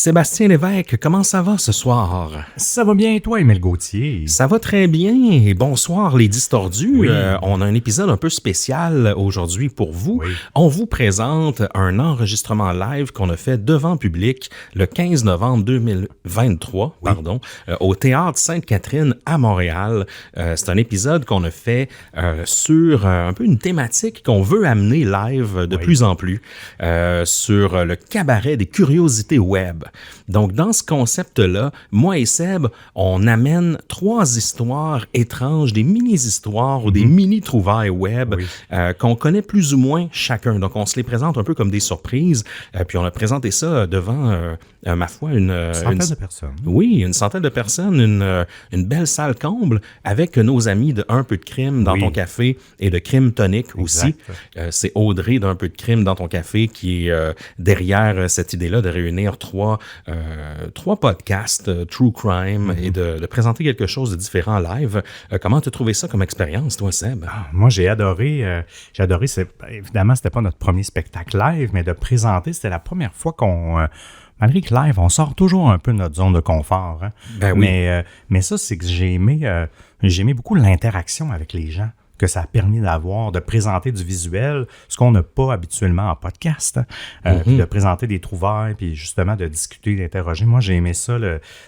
Sébastien Lévesque, comment ça va ce soir? Ça va bien, toi, Émile Gauthier? Ça va très bien et bonsoir les distordus. Oui. On a un épisode un peu spécial aujourd'hui pour vous. Oui. On vous présente un enregistrement live qu'on a fait devant public le 15 novembre 2023 au Théâtre Sainte-Catherine à Montréal. C'est un épisode qu'on a fait sur un peu une thématique qu'on veut amener live de plus en plus sur le cabaret des curiosités web. Donc, dans ce concept-là, moi et Seb, on amène 3 histoires étranges, des mini-histoires ou des mini-trouvailles web qu'on connaît plus ou moins chacun. Donc, on se les présente un peu comme des surprises. Puis, on a présenté ça devant, ma foi, une centaine de personnes. Oui, une centaine de personnes, une belle salle comble avec nos amis de Un peu de crime dans ton café et de Crime Tonic aussi. C'est Audrey d'Un peu de crime dans ton café qui est derrière cette idée-là de réunir trois podcasts True Crime et de présenter quelque chose de différent live. Comment tu as trouvé ça comme expérience, toi, Seb? Moi, j'ai adoré. Évidemment, c'était pas notre premier spectacle live, mais de présenter, c'était la première fois qu'on... malgré que live, on sort toujours un peu de notre zone de confort. Hein? Ben oui. Mais ça, c'est que j'ai aimé beaucoup l'interaction avec les gens que ça a permis d'avoir, de présenter du visuel, ce qu'on n'a pas habituellement en podcast, puis de présenter des trouvailles, puis justement de discuter, d'interroger. Moi, j'ai aimé ça,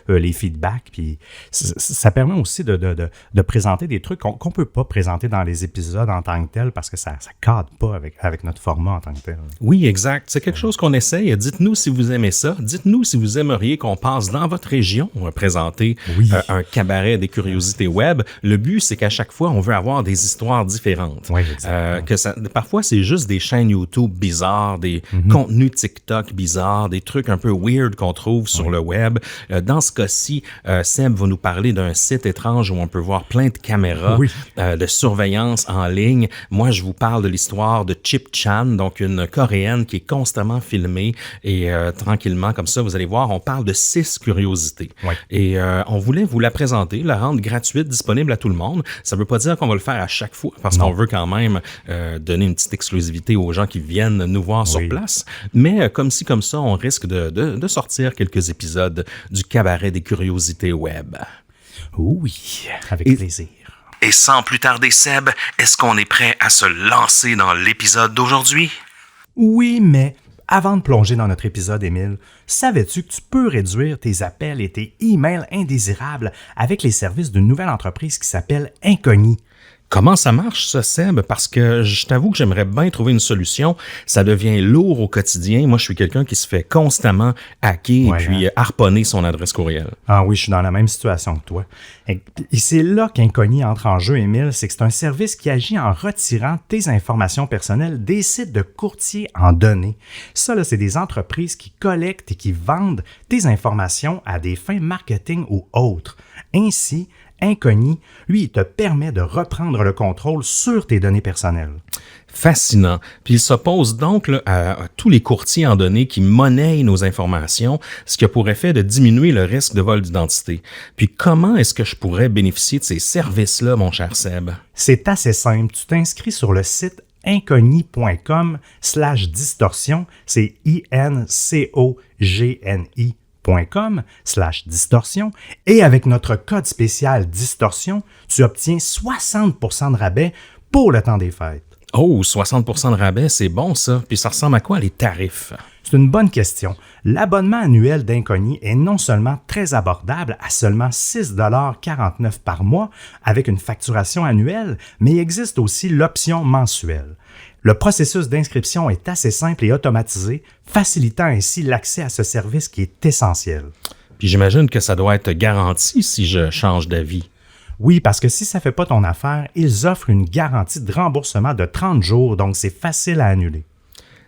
les feedbacks, puis ça permet aussi de présenter des trucs qu'on ne peut pas présenter dans les épisodes en tant que tel, parce que ça ne cadre pas avec notre format en tant que tel. Oui, exact. C'est quelque chose qu'on essaye. Dites-nous si vous aimez ça. Dites-nous si vous aimeriez qu'on passe dans votre région présenter un cabaret des curiosités web. Le but, c'est qu'à chaque fois, on veut avoir des histoires différentes. Oui, parfois, c'est juste des chaînes YouTube bizarres, des contenus TikTok bizarres, des trucs un peu weird qu'on trouve sur le web. Dans ce cas-ci, Seb va nous parler d'un site étrange où on peut voir plein de caméras de surveillance en ligne. Moi, je vous parle de l'histoire de Chip Chan, donc une Coréenne qui est constamment filmée et tranquillement, comme ça, vous allez voir, on parle de 6 curiosités. Et on voulait vous la présenter, la rendre gratuite, disponible à tout le monde. Ça ne veut pas dire qu'on va le faire à chaque fois, parce qu'on veut quand même donner une petite exclusivité aux gens qui viennent nous voir sur place. Mais comme ça, on risque de sortir quelques épisodes du cabaret des curiosités web. Oui, avec plaisir. Et sans plus tarder, Seb, est-ce qu'on est prêt à se lancer dans l'épisode d'aujourd'hui? Oui, mais avant de plonger dans notre épisode, Émile, savais-tu que tu peux réduire tes appels et tes emails indésirables avec les services d'une nouvelle entreprise qui s'appelle Incogni? Comment ça marche, ça, Seb? Parce que je t'avoue que j'aimerais bien trouver une solution. Ça devient lourd au quotidien. Moi, je suis quelqu'un qui se fait constamment hacker et puis harponner son adresse courriel. Ah oui, je suis dans la même situation que toi. Et c'est là qu'Incogni entre en jeu, Émile, c'est que c'est un service qui agit en retirant tes informations personnelles des sites de courtiers en données. Ça, là, c'est des entreprises qui collectent et qui vendent tes informations à des fins marketing ou autres. Ainsi, Incogni, lui, il te permet de reprendre le contrôle sur tes données personnelles. Fascinant. Puis il s'oppose donc là, à tous les courtiers en données qui monnaient nos informations, ce qui a pour effet de diminuer le risque de vol d'identité. Puis comment est-ce que je pourrais bénéficier de ces services-là, mon cher Seb? C'est assez simple. Tu t'inscris sur le site incogni.com/distorsion, c'est incogni.com/distorsion, et avec notre code spécial distorsion, tu obtiens 60% de rabais pour le temps des fêtes. Oh, 60% de rabais, c'est bon ça. Puis ça ressemble à quoi les tarifs? C'est une bonne question. L'abonnement annuel d'Incogni est non seulement très abordable à seulement 6,49$ par mois avec une facturation annuelle, mais il existe aussi l'option mensuelle. Le processus d'inscription est assez simple et automatisé, facilitant ainsi l'accès à ce service qui est essentiel. Puis j'imagine que ça doit être garanti si je change d'avis. Oui, parce que si ça ne fait pas ton affaire, ils offrent une garantie de remboursement de 30 jours, donc c'est facile à annuler.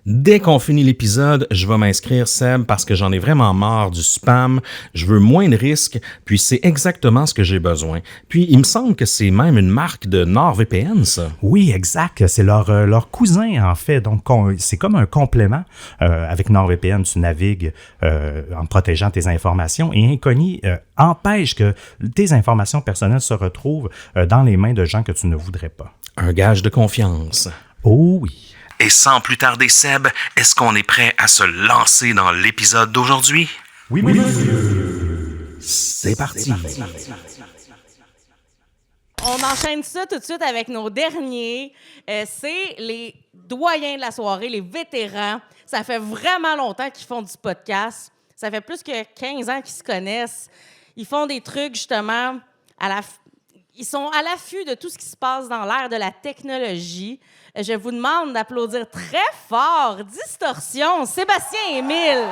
Dès qu'on finit l'épisode, je vais m'inscrire, Seb, parce que j'en ai vraiment marre du spam. Je veux moins de risques, puis c'est exactement ce que j'ai besoin. Puis, il me semble que c'est même une marque de NordVPN, ça. Oui, exact. C'est leur cousin, en fait. Donc, c'est comme un complément. Avec NordVPN, tu navigues en protégeant tes informations et Incogni empêche que tes informations personnelles se retrouvent dans les mains de gens que tu ne voudrais pas. Un gage de confiance. Oh oui. Et sans plus tarder, Seb, est-ce qu'on est prêt à se lancer dans l'épisode d'aujourd'hui? Oui, monsieur. C'est parti. On enchaîne ça tout de suite avec nos derniers. C'est les doyens de la soirée, les vétérans. Ça fait vraiment longtemps qu'ils font du podcast. Ça fait plus que 15 ans qu'ils se connaissent. Ils font des trucs, justement, ils sont à l'affût de tout ce qui se passe dans l'ère de la technologie. Je vous demande d'applaudir très fort Distorsion, Sébastien et Émile.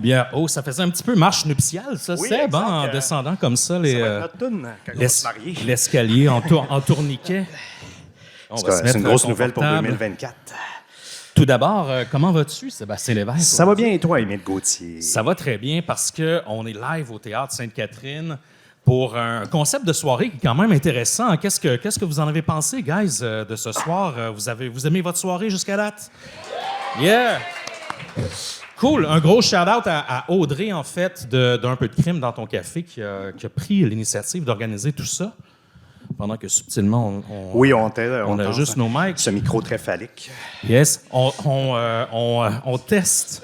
Bière haut, ça faisait un petit peu marche nuptiale, ça, Oui, Seb, exact. en descendant comme ça, Ça va être notre toune quand on va se marier. l'escalier en tourniquet. On va se C'est mettre une grosse nouvelle pour confortable. 2024. Tout d'abord, comment vas-tu, Sébastien Lévesque? Ça va bien et toi, Émile Gauthier? Ça va très bien parce qu'on est live au Théâtre Sainte-Catherine pour un concept de soirée qui est quand même intéressant. Qu'est-ce que vous en avez pensé, guys, de ce soir? Vous aimez votre soirée jusqu'à date? Yeah! Cool. Un gros shout-out à Audrey, en fait, d'Un peu de crime dans ton café, qui a pris l'initiative d'organiser tout ça. Pendant que subtilement, on a juste nos mics. Ce micro très phallique. Yes. On teste.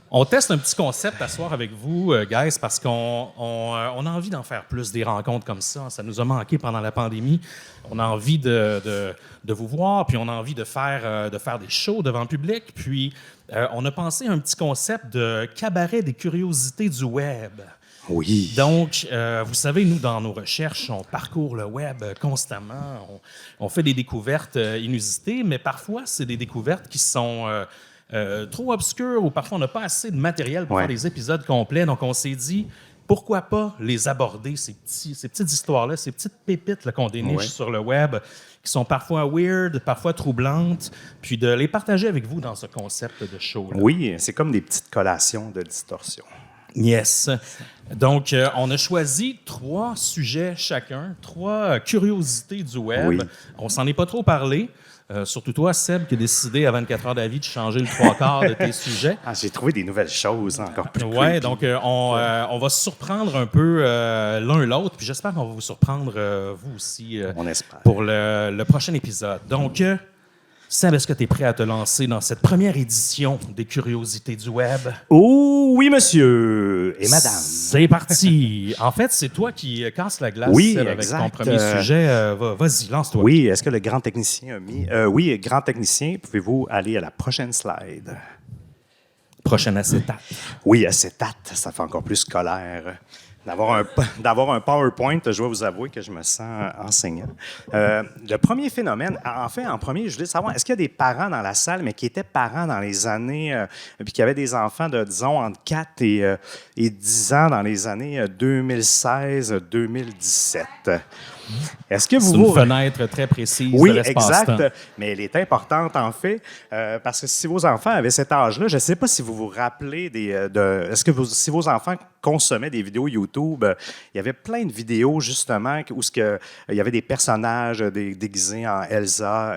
On teste un petit concept à soir avec vous, guys, parce qu'on a envie d'en faire plus, des rencontres comme ça. Ça nous a manqué pendant la pandémie. On a envie de vous voir, puis on a envie de faire des shows devant le public. Puis on a pensé à un petit concept de cabaret des curiosités du web. Oui. Donc, vous savez, nous, dans nos recherches, on parcourt le web constamment. On fait des découvertes inusitées, mais parfois, c'est des découvertes qui sont trop obscures ou parfois, on n'a pas assez de matériel pour faire des épisodes complets. Donc, on s'est dit, pourquoi pas les aborder, ces petites histoires-là, ces petites pépites là, qu'on déniche sur le web, qui sont parfois weird, parfois troublantes, puis de les partager avec vous dans ce concept de show-là. Oui, c'est comme des petites collations de distorsion. Yes. Donc, on a choisi 3 sujets chacun, 3 curiosités du web. Oui. On s'en est pas trop parlé. Surtout toi, Seb, qui a décidé à 24 heures d'avis de changer le 3/4 de tes sujets. Ah, j'ai trouvé des nouvelles choses encore plus Ouais, creepy. donc on va se surprendre un peu l'un l'autre, puis j'espère qu'on va vous surprendre vous aussi On espère. pour le prochain épisode. Donc, Seb, est-ce que tu es prêt à te lancer dans cette première édition des curiosités du web? Oh oui, monsieur et madame. C'est parti. En fait, c'est toi qui casse la glace Oui, Seb, avec exact. ton premier sujet. Vas-y, lance-toi. Oui, est-ce que le grand technicien a mis... oui, grand technicien, pouvez-vous aller à la prochaine slide? Prochaine acétate. Oui, acétate, ça fait encore plus scolaire. D'avoir un PowerPoint, je dois vous avouer que je me sens enseignant. Le premier phénomène, en premier, je voulais savoir, est-ce qu'il y a des parents dans la salle, mais qui étaient parents dans les années, puis qui avaient des enfants de, disons, entre 4 et 10 ans dans les années 2016-2017? Est-ce que C'est une fenêtre très précise Oui, de l'espace-temps. exact, mais elle est importante en fait, parce que si vos enfants avaient cet âge-là, je ne sais pas si vous vous rappelez est-ce que si vos enfants consommaient des vidéos YouTube, il y avait plein de vidéos justement où il y avait des personnages déguisés en Elsa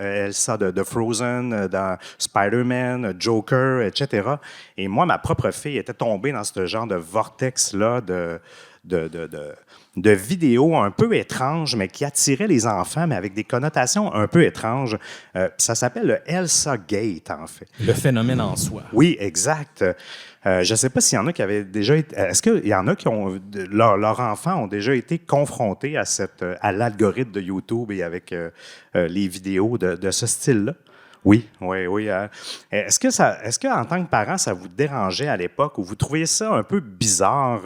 de Frozen, dans Spider-Man, Joker, etc. Et moi, ma propre fille était tombée dans ce genre de vortex-là de vidéos un peu étranges, mais qui attiraient les enfants, mais avec des connotations un peu étranges. Ça s'appelle le Elsa Gate, en fait. Le phénomène en soi. Oui, exact. Je ne sais pas s'il y en a qui avaient déjà été... Est-ce qu'il y en a qui ont... Leurs enfants ont déjà été confrontés à l'algorithme de YouTube et avec les vidéos de ce style-là? Oui. Est-ce que en tant que parent, ça vous dérangeait à l'époque ou vous trouviez ça un peu bizarre,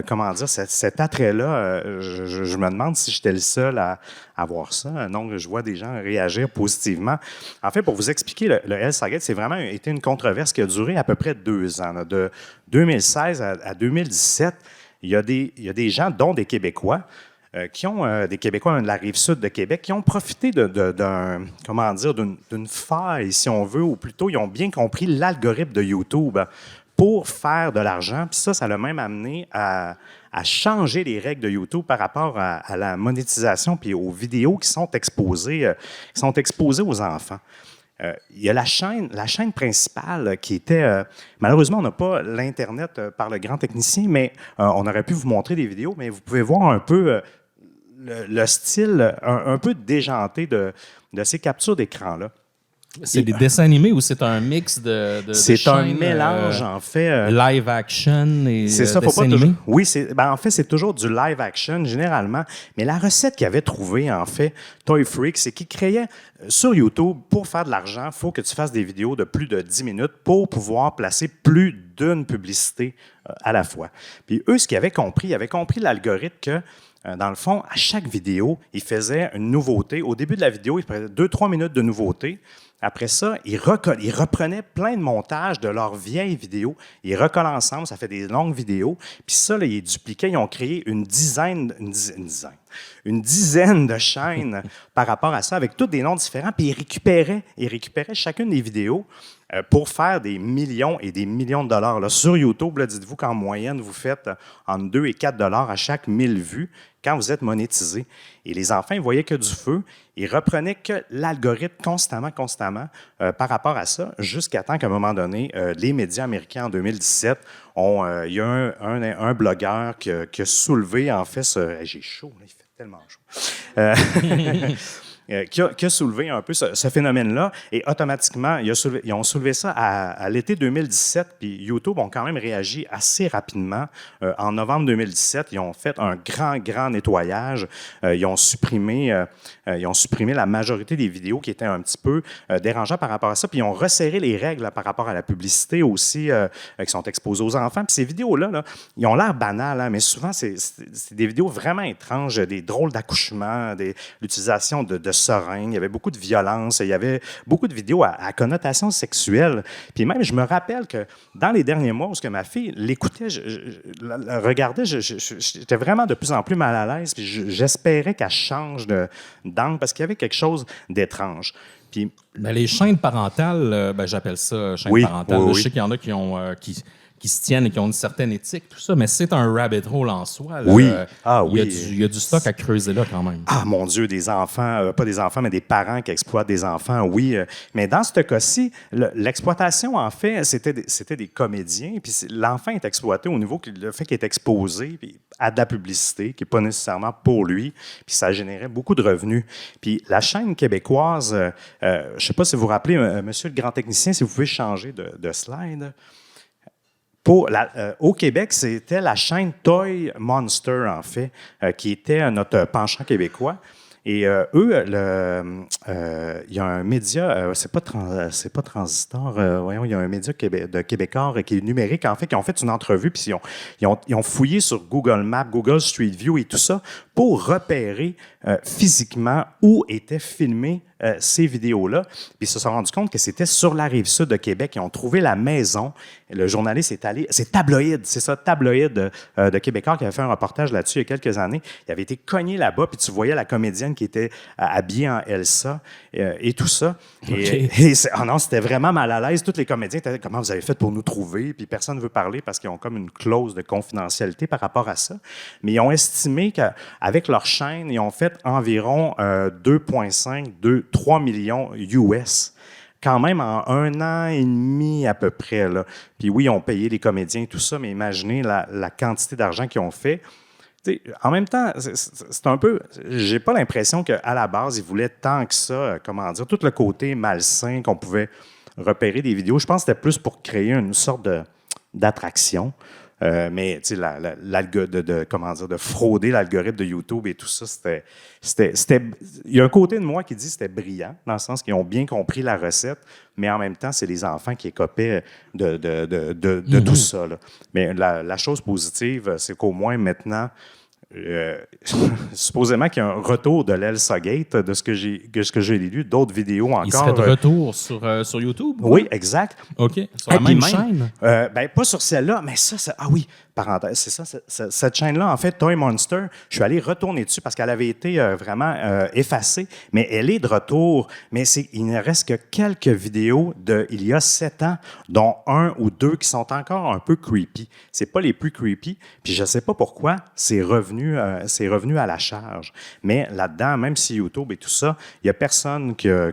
comment dire, cet attrait-là? Je me demande si j'étais le seul à voir ça. Non, je vois des gens réagir positivement. En fait, pour vous expliquer, le Elsa Gate, c'est vraiment été une controverse qui a duré à peu près 2 ans. Là. De 2016 à 2017, il y a des gens, dont des Québécois, qui ont des Québécois de la rive sud de Québec, qui ont profité d'une faille, si on veut, ou plutôt, ils ont bien compris l'algorithme de YouTube pour faire de l'argent. Puis ça l'a même amené à changer les règles de YouTube par rapport à la monétisation puis aux vidéos qui sont exposées aux enfants. Il y a la chaîne principale qui était... malheureusement, on n'a pas l'Internet par le grand technicien, mais on aurait pu vous montrer des vidéos, mais vous pouvez voir un peu le style un peu déjanté de ces captures d'écran-là. C'est des dessins animés ou c'est un mix de c'est un mélange, en fait. Live action et c'est ça, dessins animés? Oui, en fait, c'est toujours du live action, généralement. Mais la recette qu'il avait trouvée, en fait, Toy Freak, c'est qu'il créait sur YouTube, pour faire de l'argent, il faut que tu fasses des vidéos de plus de 10 minutes pour pouvoir placer plus d'une publicité à la fois. Puis eux, ce qu'ils avaient compris, l'algorithme que dans le fond, à chaque vidéo, ils faisaient une nouveauté. Au début de la vidéo, ils prenaient 2-3 minutes de nouveauté. Après ça, ils reprenaient plein de montages de leurs vieilles vidéos. Ils recollent ensemble, ça fait des longues vidéos. Puis ça, là, ils dupliquaient, ils ont créé une dizaine de chaînes par rapport à ça, avec tous des noms différents. Puis ils récupéraient chacune des vidéos pour faire des millions et des millions de dollars. Là, sur YouTube, là, dites-vous qu'en moyenne, vous faites entre 2 et 4 dollars à chaque 1000 vues quand vous êtes monétisé. Et les enfants, ils voyaient que du feu. Ils reprenaient que l'algorithme constamment par rapport à ça, jusqu'à temps qu'à un moment donné, les médias américains, en 2017, il y a un blogueur qui a soulevé, en fait, j'ai chaud, là, il fait tellement chaud. Qui a soulevé un peu ce phénomène-là. Et automatiquement, ils ont soulevé ça à l'été 2017, puis YouTube ont quand même réagi assez rapidement. En novembre 2017, ils ont fait un grand nettoyage. Ils ont supprimé la majorité des vidéos qui étaient un petit peu dérangeantes par rapport à ça, puis ils ont resserré les règles par rapport à la publicité aussi, qui sont exposées aux enfants. Puis ces vidéos-là, là, ils ont l'air banales, hein, mais souvent, c'est des vidéos vraiment étranges, des drôles d'accouchements, l'utilisation de seringues, il y avait beaucoup de violence, il y avait beaucoup de vidéos à connotation sexuelle. Puis même, je me rappelle que dans les derniers mois, où ma fille l'écoutait, la regardait, j'étais vraiment de plus en plus mal à l'aise, puis j'espérais qu'elle change d'angle parce qu'il y avait quelque chose d'étrange. Puis, les chaînes parentales, j'appelle ça chaînes parentales. Oui. Je sais qu'il y en a qui se tiennent et qui ont une certaine éthique, tout ça, mais c'est un rabbit hole en soi. Là. Oui. Il y a du stock à creuser là quand même. Ah, mon Dieu, des enfants, pas des enfants, mais des parents qui exploitent des enfants, oui. Mais dans ce cas-ci, l'exploitation, en fait, c'était des comédiens, puis l'enfant est exploité au niveau le fait qu'il est exposé puis à de la publicité, qui n'est pas nécessairement pour lui, puis ça générait beaucoup de revenus. Puis la chaîne québécoise, je ne sais pas si vous vous rappelez, monsieur le grand technicien, si vous pouvez changer de slide. Au Québec, c'était la chaîne Toy Monster, en fait, qui était notre penchant québécois. Et eux, il y a un média, c'est pas Transistor, voyons, il y a un média de Québécois qui est numérique, en fait, qui ont fait une entrevue, puis ils ont fouillé sur Google Maps, Google Street View et tout ça pour repérer physiquement où étaient filmées ces vidéos-là. Puis ils se sont rendus compte que c'était sur la rive sud de Québec. Ils ont trouvé la maison. Le journaliste est allé... C'est Tabloïd, c'est ça, Tabloïd de Québécois qui avait fait un reportage là-dessus il y a quelques années. Il avait été cogné là-bas, puis tu voyais la comédienne qui était habillée en Elsa et tout ça. Okay. Non, c'était vraiment mal à l'aise. Tous les comédiens étaient comment vous avez fait pour nous trouver? Puis personne ne veut parler parce qu'ils ont comme une clause de confidentialité par rapport à ça. Mais ils ont estimé qu'avec leur chaîne, ils ont fait environ 3 millions US. Quand même en 1 an et demi à peu près. Là. Puis oui, ils ont payé les comédiens et tout ça, mais imaginez la quantité d'argent qu'ils ont fait. T'sais, en même temps, c'est un peu... J'ai pas l'impression qu'à la base, ils voulaient tant que ça, comment dire, tout le côté malsain qu'on pouvait repérer des vidéos. Je pense que c'était plus pour créer une sorte d'attraction. Mais tu sais, de frauder l'algorithme de YouTube et tout ça, c'était. Il y a un côté de moi qui dit que c'était brillant, dans le sens qu'ils ont bien compris la recette, mais en même temps, c'est les enfants qui écopaient de tout ça. Là. Mais la chose positive, c'est qu'au moins maintenant, supposément qu'il y a un retour de l'Elsa Gate, de ce que j'ai lu, d'autres vidéos encore. Il serait de retour sur YouTube? Oui, exact. OK. Sur la même chaîne? Pas sur celle-là, mais ça, ah oui, parenthèse, c'est ça, cette chaîne-là, en fait, Toy Monster, je suis allé retourner dessus parce qu'elle avait été vraiment effacée, mais elle est de retour. Mais il ne reste que quelques vidéos il y a 7 ans, dont 1 ou 2 qui sont encore un peu creepy. C'est pas les plus creepy, puis je sais pas pourquoi, c'est revenu à la charge. Mais là-dedans, même si YouTube et tout ça, il y a personne qui a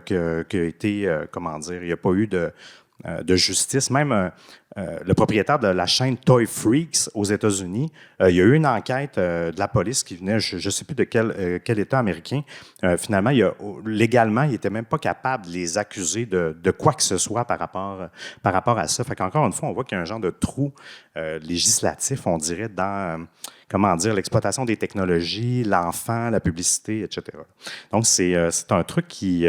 été, comment dire, il n'y a pas eu de justice. Même le propriétaire de la chaîne Toy Freaks aux États-Unis, il y a eu une enquête de la police qui venait, je ne sais plus de quel État américain. Finalement, légalement, il n'était même pas capable de les accuser de quoi que ce soit par rapport à ça. Fait qu'encore une fois, on voit qu'il y a un genre de trou législatif, on dirait, dans comment dire, l'exploitation des technologies, l'enfant, la publicité, etc. Donc, c'est un truc qui...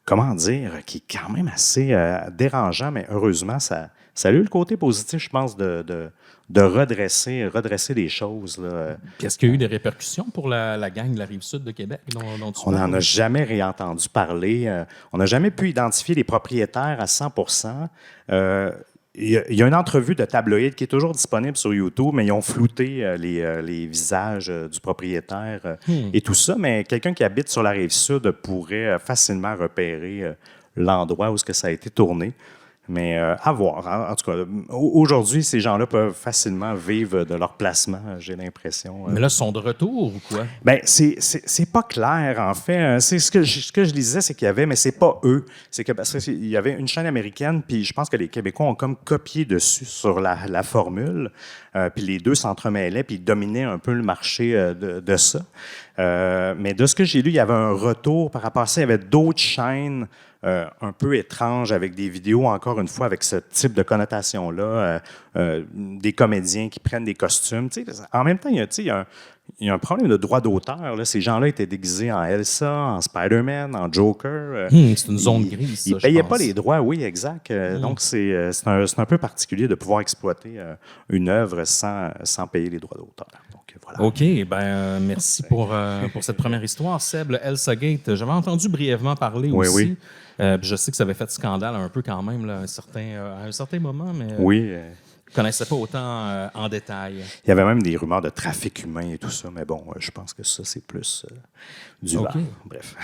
comment dire, qui est quand même assez dérangeant, mais heureusement, ça a eu le côté positif, je pense, de redresser les choses. Là. Puis est-ce qu'il y a eu des répercussions pour la gang de la Rive-Sud de Québec dont tu On parles? n'en a jamais réentendu parler. On n'a jamais pu identifier les propriétaires à 100%. Il y a une entrevue de tabloïd qui est toujours disponible sur YouTube, mais ils ont flouté les visages du propriétaire et tout ça. Mais quelqu'un qui habite sur la Rive-Sud pourrait facilement repérer l'endroit où ça a été tourné. Mais à voir. En tout cas, aujourd'hui, ces gens-là peuvent facilement vivre de leur placement, j'ai l'impression. Mais là, ils sont de retour ou quoi? Bien, c'est pas clair, en fait. C'est ce que je disais, c'est qu'il y avait, mais c'est pas eux. C'est que parce qu'il y avait une chaîne américaine, puis je pense que les Québécois ont comme copié dessus sur la formule, puis les deux s'entremêlaient, puis ils dominaient un peu le marché de ça. Mais de ce que j'ai lu, il y avait un retour par rapport à ça. Il y avait d'autres chaînes un peu étranges avec des vidéos, encore une fois, avec ce type de connotation-là, des comédiens qui prennent des costumes. En même temps, il y a un problème de droit d'auteur. Là. Ces gens-là étaient déguisés en Elsa, en Spider-Man, en Joker. C'est une zone grise, ça, ils ne payaient pas les droits, oui, exact. Donc, c'est un peu particulier de pouvoir exploiter une œuvre sans payer les droits d'auteur. Voilà. OK, merci pour cette première histoire, Seb. Le Elsa Gate, j'avais entendu brièvement parler aussi. Oui. Je sais que ça avait fait scandale un peu quand même là, à un certain moment, mais oui. Je ne connaissais pas autant en détail. Il y avait même des rumeurs de trafic humain et tout ça, mais bon, je pense que ça, c'est plus du vent. Bref.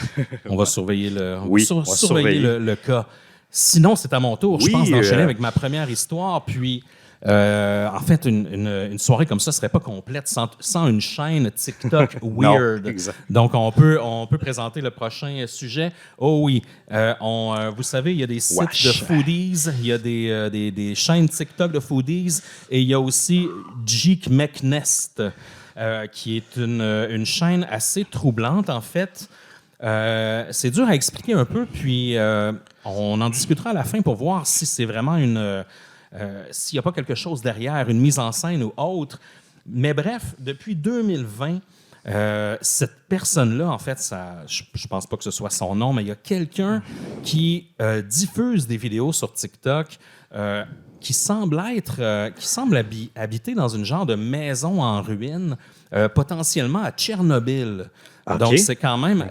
On va surveiller le cas. Sinon, c'est à mon tour, je pense, d'enchaîner avec ma première histoire, puis... en fait, une soirée comme ça serait pas complète sans une chaîne TikTok weird. Non, donc, on peut présenter le prochain sujet. Oh oui, vous savez, il y a des sites de foodies, il y a des chaînes TikTok de foodies, et il y a aussi Geek McNest, qui est une chaîne assez troublante, en fait. C'est dur à expliquer un peu, puis on en discutera à la fin pour voir si c'est vraiment s'il n'y a pas quelque chose derrière, une mise en scène ou autre. Mais bref, depuis 2020, cette personne-là, en fait, je ne pense pas que ce soit son nom, mais il y a quelqu'un qui diffuse des vidéos sur TikTok qui semble habiter dans une genre de maison en ruine, potentiellement à Tchernobyl. Okay. Donc, c'est quand même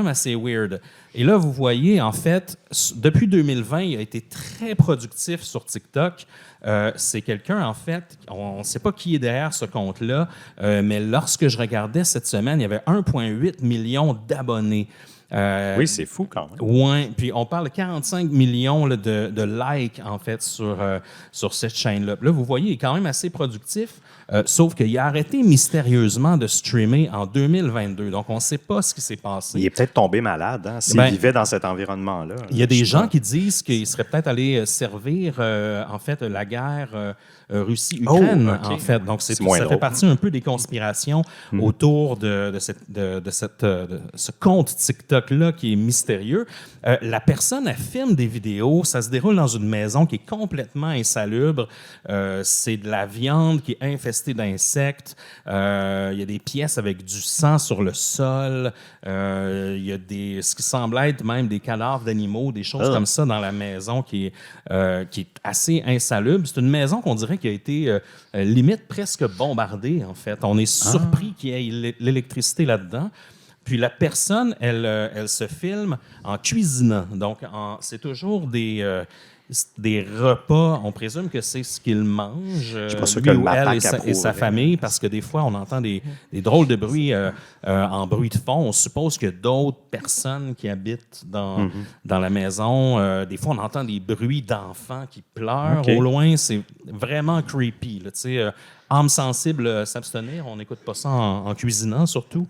assez weird. Et là, vous voyez, en fait, depuis 2020, il a été très productif sur TikTok. C'est quelqu'un, en fait, on ne sait pas qui est derrière ce compte-là, mais lorsque je regardais cette semaine, il y avait 1,8 million d'abonnés. Oui, c'est fou quand même. Oui, puis on parle de 45 millions là, de likes, en fait, sur cette chaîne-là. Là, vous voyez, il est quand même assez productif, sauf qu'il a arrêté mystérieusement de streamer en 2022. Donc, on ne sait pas ce qui s'est passé. Il est peut-être tombé malade, hein, s'il vivait dans cet environnement-là. Il y a des gens qui disent qu'il serait peut-être allé servir, en fait, la guerre Russie-Ukraine, en fait. Donc, ça fait partie un peu des conspirations autour de ce compte TikTok-là qui est mystérieux. La personne, elle filme des vidéos, ça se déroule dans une maison qui est complètement insalubre. C'est de la viande qui est infestée d'insectes. Il y a des pièces avec du sang sur le sol. Il y a ce qui semble être même des cadavres d'animaux, des choses comme ça dans la maison qui est assez insalubre. C'est une maison qu'on dirait qui a été limite presque bombardée, en fait. On est surpris qu'il y ait l'électricité là-dedans. Puis la personne, elle se filme en cuisinant. Donc, c'est toujours des des repas, on présume que c'est ce qu'il mange, Je suis pas sûr lui que le ou elle MAPAC et sa approuverait. famille, parce que des fois, on entend des drôles de bruits en bruit de fond. On suppose qu'il y a d'autres personnes qui habitent dans la maison. Des fois, on entend des bruits d'enfants qui pleurent. OK. Au loin, c'est vraiment creepy. Là, tu sais, âme sensible, s'abstenir. On n'écoute pas ça en cuisinant, surtout.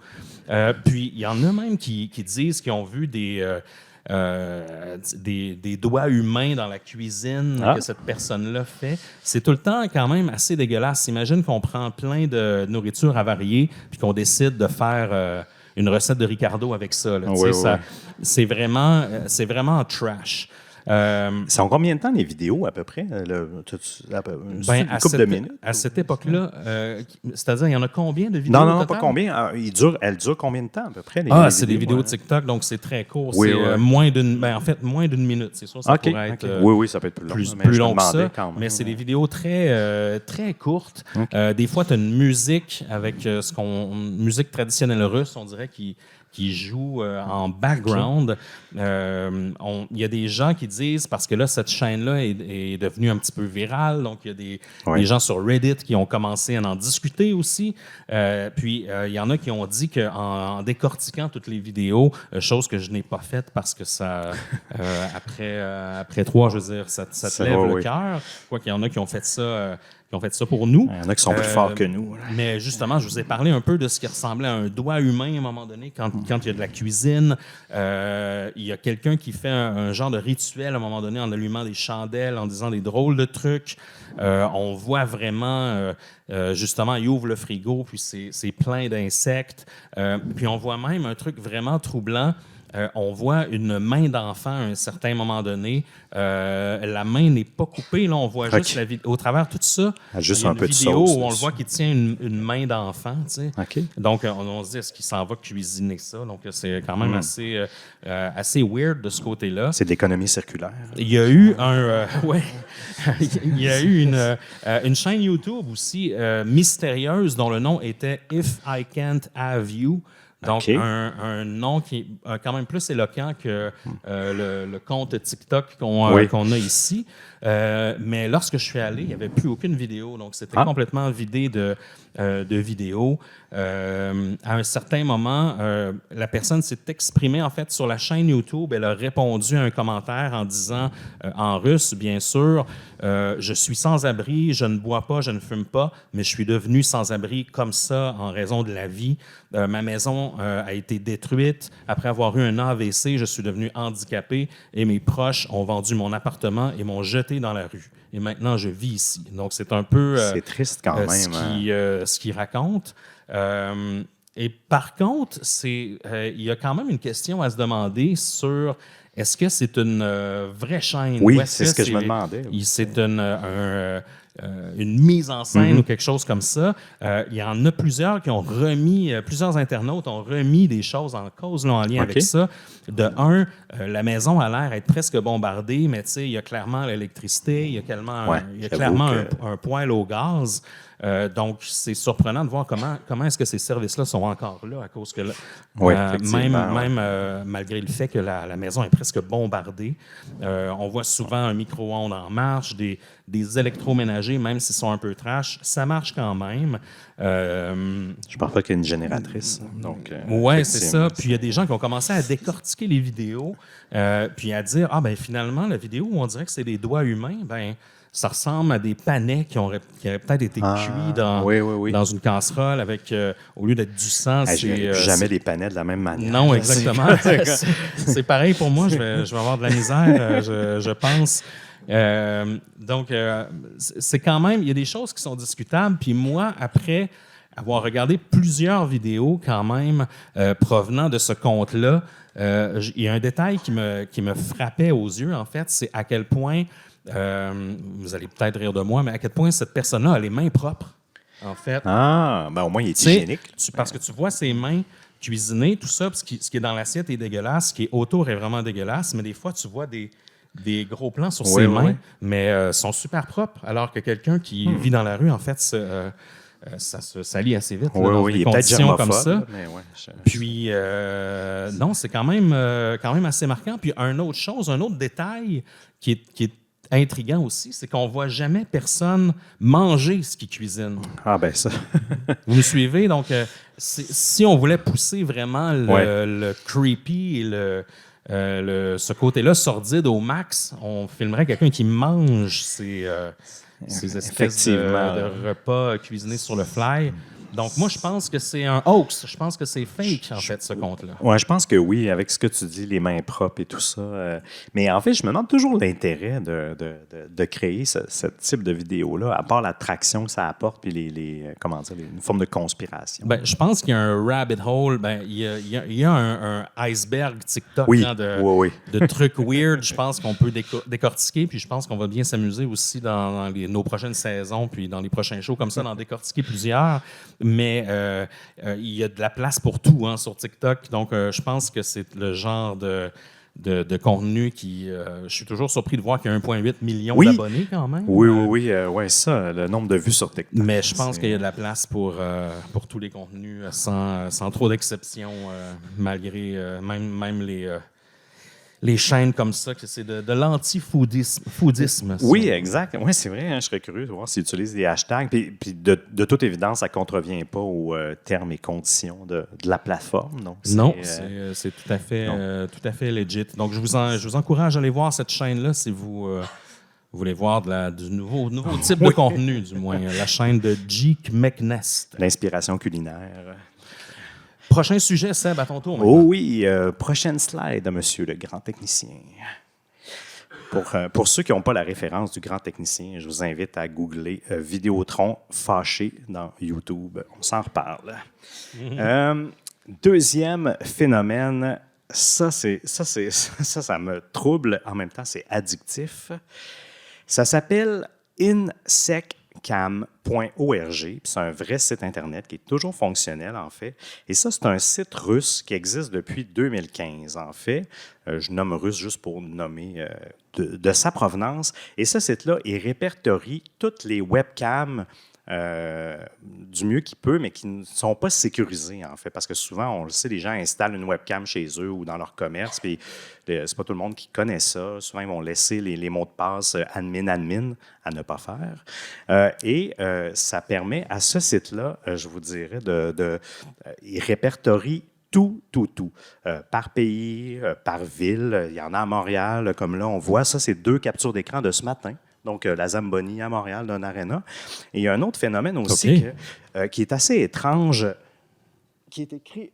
Puis, il y en a même qui disent qu'ils ont vu des doigts humains dans la cuisine que cette personne-là fait. C'est tout le temps quand même assez dégueulasse. Imagine qu'on prend plein de nourriture avariée puis qu'on décide de faire une recette de Ricardo avec ça. Là. Tu sais, c'est vraiment trash. C'est en combien de temps les vidéos à peu près? Une couple de minutes? À cette époque-là, c'est-à-dire, il y en a combien de vidéos? Non, au total? pas combien. Elles durent combien de temps à peu près? C'est des vidéos ouais. TikTok, donc c'est très court. Oui, c'est oui. moins d'une minute. C'est sûr, ça pourrait être oui, ça peut être plus long. plus mais je me long que demandais ça. quand même, Mais c'est ouais. des vidéos très, très courtes. Des fois, tu as une musique avec une musique traditionnelle russe, on dirait, qui joue en background. Il y a des gens qui disent, parce que là, cette chaîne-là est devenue un petit peu virale, donc il y a des gens sur Reddit qui ont commencé à en discuter aussi. Puis, il y en a qui ont dit qu'en décortiquant toutes les vidéos, chose que je n'ai pas faite parce que ça, après 3, je veux dire, ça te lève le cœur. Quoi qu'il y en a qui ont fait ça... pour nous. Il y en a qui sont plus forts que nous. Là. Mais justement, je vous ai parlé un peu de ce qui ressemblait à un doigt humain à un moment donné, quand il y a de la cuisine. Il y a quelqu'un qui fait un genre de rituel à un moment donné en allumant des chandelles, en disant des drôles de trucs. On voit vraiment, justement, il ouvre le frigo, puis c'est plein d'insectes. Puis on voit même un truc vraiment troublant. On voit une main d'enfant à un certain moment donné. La main n'est pas coupée. Là, on voit juste au travers de tout ça. Juste il y a un une peu de vidéo sauce, où on le dessus. voit qui tient une main d'enfant. Tu sais. OK. Donc, on se dit, est-ce qu'il s'en va cuisiner ça? Donc, c'est quand même assez weird de ce côté-là. C'est de l'économie circulaire. Il y a eu il y a eu une chaîne YouTube aussi mystérieuse dont le nom était If I Can't Have You. Donc, un nom qui est quand même plus éloquent que le compte TikTok qu'on a ici. Mais lorsque je suis allé, il n'y avait plus aucune vidéo. Donc, c'était complètement vidé de vidéos. À un certain moment, la personne s'est exprimée, en fait, sur la chaîne YouTube. Elle a répondu à un commentaire en disant, en russe, bien sûr, je suis sans abri, je ne bois pas, je ne fume pas, mais je suis devenu sans abri comme ça en raison de la vie. Ma maison a été détruite. Après avoir eu un AVC, je suis devenu handicapé et mes proches ont vendu mon appartement et m'ont jeté dans la rue. Et maintenant, je vis ici. Donc, c'est un peu c'est triste quand même. ce qu'il raconte. Et par contre, il y a quand même une question à se demander sur est-ce que c'est une vraie chaîne? Oui, c'est ce que je me demandais. C'est une mise en scène ou quelque chose comme ça. Il y en a plusieurs qui ont remis, plusieurs internautes ont remis des choses en cause là, en lien avec ça. De un, la maison a l'air d'être presque bombardée, mais tu sais, il y a clairement l'électricité, il y a clairement un poêle au gaz. Donc, c'est surprenant de voir comment est-ce que ces services-là sont encore là à cause que malgré le fait que la maison est presque bombardée. On voit souvent un micro-ondes en marche, des électroménagers, même s'ils sont un peu trash, ça marche quand même. Je parle pas qu'il y a une génératrice. Oui, c'est ça. Puis il y a des gens qui ont commencé à décortiquer les vidéos, puis à dire, finalement, la vidéo où on dirait que c'est des doigts humains, ça ressemble à des panais qui auraient peut-être été cuits dans une casserole avec, au lieu d'être du sang, jamais des panais de la même manière. Non, exactement. C'est pareil pour moi. Je vais avoir de la misère, je pense. Donc, c'est quand même... Il y a des choses qui sont discutables. Puis moi, après avoir regardé plusieurs vidéos quand même provenant de ce compte-là, il y a un détail qui me frappait aux yeux, en fait, c'est à quel point... vous allez peut-être rire de moi, mais à quel point cette personne-là a les mains propres, en fait. Au moins, il est hygiénique. Parce que tu vois ses mains cuisiner, tout ça, ce qui est dans l'assiette est dégueulasse, ce qui est autour est vraiment dégueulasse, mais des fois, tu vois des gros plans sur ses mains, mais sont super propres, alors que quelqu'un qui vit dans la rue, en fait, ça se salit assez vite dans des conditions comme ça. Puis, non, c'est quand même assez marquant. Puis, un autre détail qui est intriguant aussi, c'est qu'on voit jamais personne manger ce qu'ils cuisinent. Ah ben ça. Vous me suivez? Donc, si on voulait pousser vraiment le creepy et ce côté-là sordide au max, on filmerait quelqu'un qui mange ces espèces de repas cuisinés sur le fly. Donc, moi, je pense que c'est un hoax. Je pense que c'est fake, en fait, ce compte-là. Oui, je pense que oui, avec ce que tu dis, les mains propres et tout ça. Mais en fait, je me demande toujours l'intérêt de créer ce type de vidéo-là, à part l'attraction que ça apporte puis une forme de conspiration. Ben, je pense qu'il y a un rabbit hole. Ben, il y a un iceberg TikTok de trucs weird. Je pense qu'on peut décortiquer, puis je pense qu'on va bien s'amuser aussi dans nos prochaines saisons, puis dans les prochains shows comme ça, d'en décortiquer plusieurs. Mais il y a de la place pour tout sur TikTok. Donc, je pense que c'est le genre de contenu qui... je suis toujours surpris de voir qu'il y a 1,8 million d'abonnés quand même. Oui, ça, le nombre de vues sur TikTok. Mais je pense qu'il y a de la place pour tous les contenus sans trop d'exceptions, malgré même les chaînes comme ça, que c'est de l'anti-foodisme. Oui, exact. Oui, c'est vrai. Je serais curieux de voir s'ils utilisent des hashtags. Puis de toute évidence, ça ne contrevient pas aux termes et conditions de la plateforme. Donc, c'est tout à fait legit. Donc, je vous encourage à aller voir cette chaîne-là si vous voulez voir du nouveau type de contenu, du moins. La chaîne de Geek McNest. L'inspiration culinaire. Prochain sujet, Seb, à ton tour. Oh oui, prochaine slide, monsieur le grand technicien. Pour ceux qui n'ont pas la référence du grand technicien, je vous invite à googler Vidéotron fâché dans YouTube. On s'en reparle. Deuxième phénomène, ça me trouble. En même temps, c'est addictif. Ça s'appelle InSecCam.org. C'est un vrai site Internet qui est toujours fonctionnel, en fait. Et ça, c'est un site russe qui existe depuis 2015, en fait. Je nomme russe juste pour nommer de sa provenance. Et ce site-là, il répertorie toutes les webcams du mieux qu'il peut, mais qui ne sont pas sécurisées, en fait. Parce que souvent, on le sait, les gens installent une webcam chez eux ou dans leur commerce, puis c'est pas tout le monde qui connaît ça. Souvent, ils vont laisser les mots de passe admin à ne pas faire. Et ça permet à ce site-là, je vous dirais, il répertorie tout. Par pays, par ville. Il y en a à Montréal, comme là, on voit. Ça, c'est 2 captures d'écran de ce matin. Donc, la Zamboni à Montréal, d'un aréna. Et il y a un autre phénomène aussi qui est assez étrange, qui est écrit...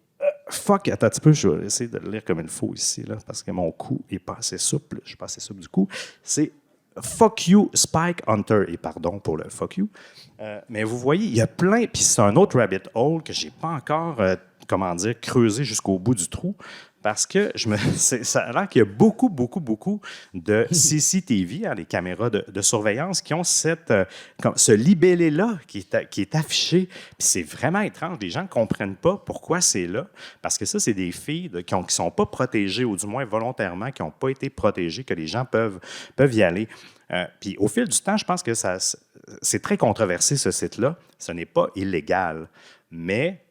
attends un petit peu, je vais essayer de le lire comme il faut ici, là, parce que mon cou n'est pas assez souple. Je ne suis pas assez souple du coup. C'est Fuck You Spike Hunter. Et pardon pour le fuck you. Mais vous voyez, il y a plein... Puis c'est un autre rabbit hole que je n'ai pas encore, creusé jusqu'au bout du trou. Parce que ça a l'air qu'il y a beaucoup de CCTV, les caméras de surveillance, qui ont ce libellé-là qui est affiché. Puis c'est vraiment étrange. Les gens ne comprennent pas pourquoi c'est là. Parce que ça, c'est des filles qui ne sont pas protégées, ou du moins volontairement, qui n'ont pas été protégées, que les gens peuvent y aller. Puis au fil du temps, je pense que c'est très controversé, ce site-là. Ce n'est pas illégal. Mais...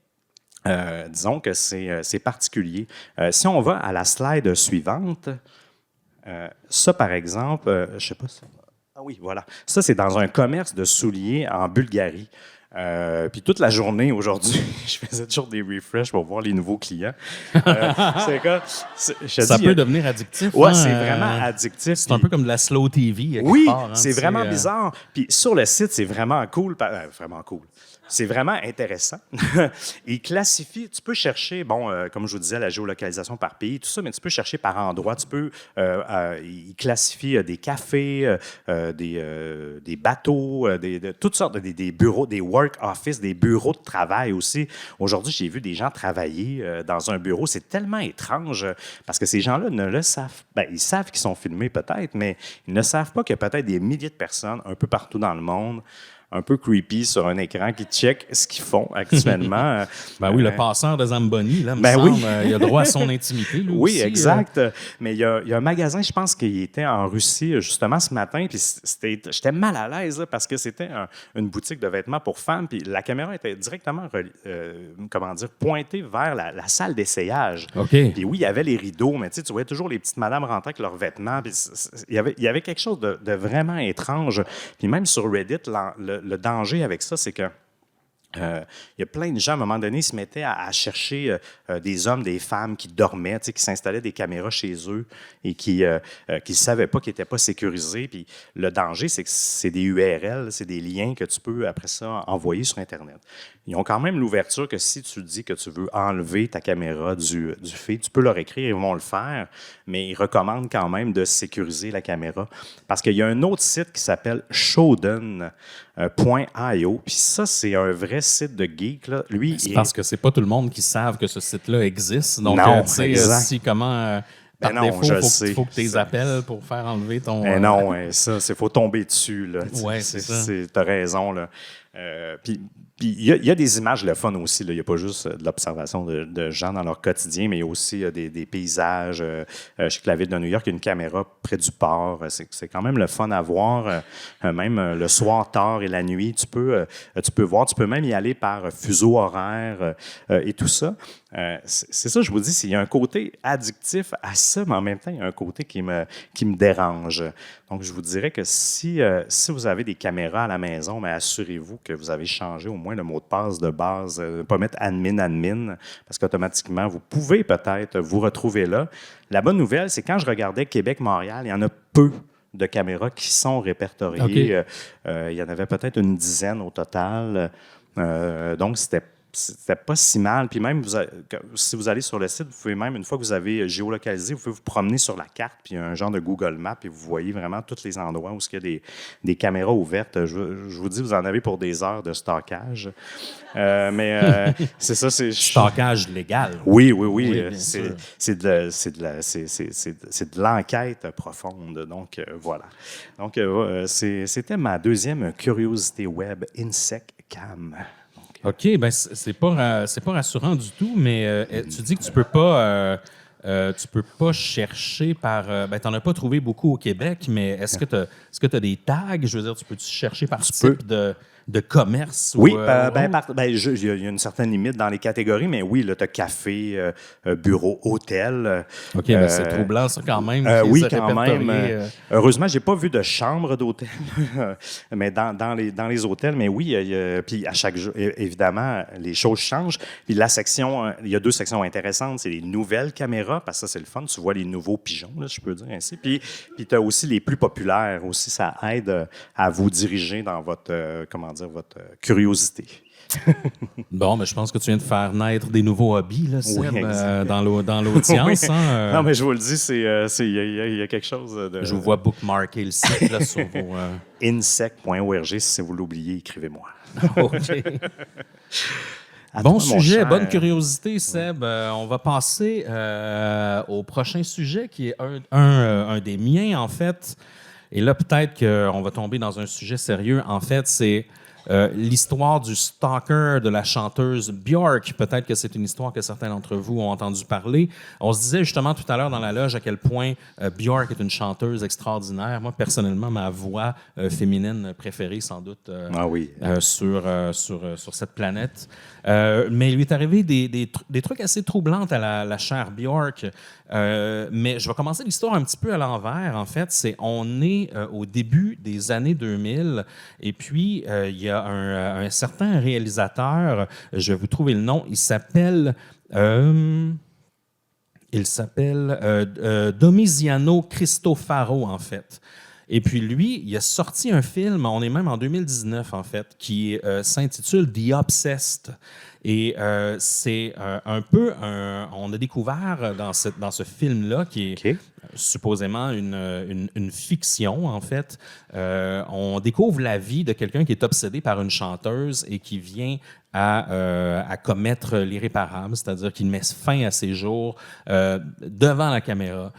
disons que c'est particulier. Si on va à la slide suivante, ça, par exemple, je ne sais pas si... Ah oui, voilà. Ça, c'est dans un commerce de souliers en Bulgarie. Puis toute la journée, aujourd'hui, je faisais toujours des refreshs pour voir les nouveaux clients. Ça peut devenir addictif. Oui, c'est vraiment addictif. C'est un peu comme de la slow TV. Oui, c'est vraiment bizarre. Puis sur le site, c'est vraiment cool. Vraiment cool. C'est vraiment intéressant. Il classifie, tu peux chercher, comme je vous disais, la géolocalisation par pays, tout ça, mais tu peux chercher par endroit. Tu peux, il classifie des cafés, des bateaux, toutes sortes, des bureaux, des work office, des bureaux de travail aussi. Aujourd'hui, j'ai vu des gens travailler dans un bureau. C'est tellement étrange parce que ces gens-là ne le savent pas. Ils savent qu'ils sont filmés peut-être, mais ils ne savent pas qu'il y a peut-être des milliers de personnes un peu partout dans le monde un peu creepy sur un écran qui check ce qu'ils font actuellement. Ben oui, le passeur de Zamboni, là, me Ben semble, oui. Il a droit à son intimité, lui Oui, aussi. exact. Mais il y a un magasin, je pense qu'il était en Russie justement ce matin, puis j'étais mal à l'aise là, parce que c'était une boutique de vêtements pour femmes, puis la caméra était directement pointée vers la salle d'essayage. OK. Puis oui, il y avait les rideaux, mais tu voyais toujours les petites madames rentrer avec leurs vêtements. Puis il y avait quelque chose de vraiment étrange. Puis même sur Reddit, le danger avec ça, c'est que il y a plein de gens, à un moment donné, se mettaient à chercher des hommes, des femmes qui dormaient, qui s'installaient des caméras chez eux et qui ne savaient pas, qui n'étaient pas sécurisés. Puis le danger, c'est que c'est des URL, c'est des liens que tu peux, après ça, envoyer sur Internet. Ils ont quand même l'ouverture que si tu dis que tu veux enlever ta caméra du feed, tu peux leur écrire, ils vont le faire, mais ils recommandent quand même de sécuriser la caméra. Parce qu'il y a un autre site qui s'appelle Shodan.io, puis ça, c'est un vrai site de geek. Là. Lui, C'est parce que c'est pas tout le monde qui savent que ce site-là existe. Donc, Non, tu sais, exact. si comment... Par non, défaut, je il sais. faut que tu les appelles pour faire enlever ton... Mais non, ça, c'est faut tomber dessus. Là. Ouais, c'est ça. T'as raison. Là. Puis il y a des images le fun aussi. Il n'y a pas juste de l'observation de gens dans leur quotidien, mais il y a aussi des paysages. Je sais que la ville de New York, il y a une caméra près du port. C'est quand même le fun à voir. Même le soir tard et la nuit, tu peux voir. Tu peux même y aller par fuseau horaire et tout ça. C'est ça, je vous dis, il y a un côté addictif à ça, mais en même temps, il y a un côté qui me dérange. Donc, je vous dirais que si vous avez des caméras à la maison, mais assurez-vous que vous avez changé au moins le mot de passe de base. Ne pas mettre admin, parce qu'automatiquement, vous pouvez peut-être vous retrouver là. La bonne nouvelle, c'est quand je regardais Québec-Montréal, il y en a peu de caméras qui sont répertoriées. Il y en avait peut-être une dizaine au total. Donc, c'était pas si mal. Puis même, si vous allez sur le site, vous pouvez même, une fois que vous avez géolocalisé, vous pouvez vous promener sur la carte, puis il y a un genre de Google Maps, et vous voyez vraiment tous les endroits où il y a des caméras ouvertes. Je vous dis, vous en avez pour des heures de stockage. Mais c'est ça. Stockage légal. Oui. bien sûr. C'est de l'enquête profonde. Donc, voilà. Donc, c'était ma deuxième curiosité web, InsectCam. OK, ben c'est pas rassurant du tout, mais tu dis que tu peux pas chercher par... tu n'en as pas trouvé beaucoup au Québec, mais est-ce que tu as des tags? Je veux dire, tu peux-tu chercher par type de commerce? Oui, il y a une certaine limite dans les catégories, mais oui, là, tu as café, bureau, hôtel. OK, mais c'est troublant, ça, quand même. Oui, quand même. Heureusement, je n'ai pas vu de chambre d'hôtel, mais dans les hôtels, mais oui, puis à chaque jour, évidemment, les choses changent. Puis il y a deux sections intéressantes. C'est les nouvelles caméras, parce que ça, c'est le fun. Tu vois les nouveaux pigeons, là, je peux dire ainsi. Puis tu as aussi les plus populaires aussi. Ça aide à vous diriger dans votre, votre curiosité. Bon, mais je pense que tu viens de faire naître des nouveaux hobbies, là, Seb, Oui, dans l'audience. Oui. Non, mais je vous le dis, il y a quelque chose de... Je vous vois bookmarker le site là, sur vos... insect.org, si vous l'oubliez, écrivez-moi. OK. Bon sujet, bonne curiosité, Seb. On va passer au prochain sujet, qui est un des miens, en fait. Et là, peut-être qu'on va tomber dans un sujet sérieux. En fait, c'est l'histoire du stalker de la chanteuse Björk. Peut-être que c'est une histoire que certains d'entre vous ont entendu parler. On se disait justement tout à l'heure dans la loge à quel point Björk est une chanteuse extraordinaire. Moi, personnellement, ma voix féminine préférée, sans doute, sur cette planète. Mais il lui est arrivé des trucs assez troublants à la chère Björk. Mais je vais commencer l'histoire un petit peu à l'envers. En fait, on est au début des années 2000 et puis il y a un certain réalisateur, je vais vous trouver le nom, il s'appelle Domiziano Cristofaro, en fait. Et puis lui, il a sorti un film, on est même en 2019 en fait, qui s'intitule The Obsessed. Et c'est un peu on a découvert dans ce film-là, qui est supposément une fiction, en fait. On découvre la vie de quelqu'un qui est obsédé par une chanteuse et qui vient à commettre l'irréparable, c'est-à-dire qu'il met fin à ses jours devant la caméra.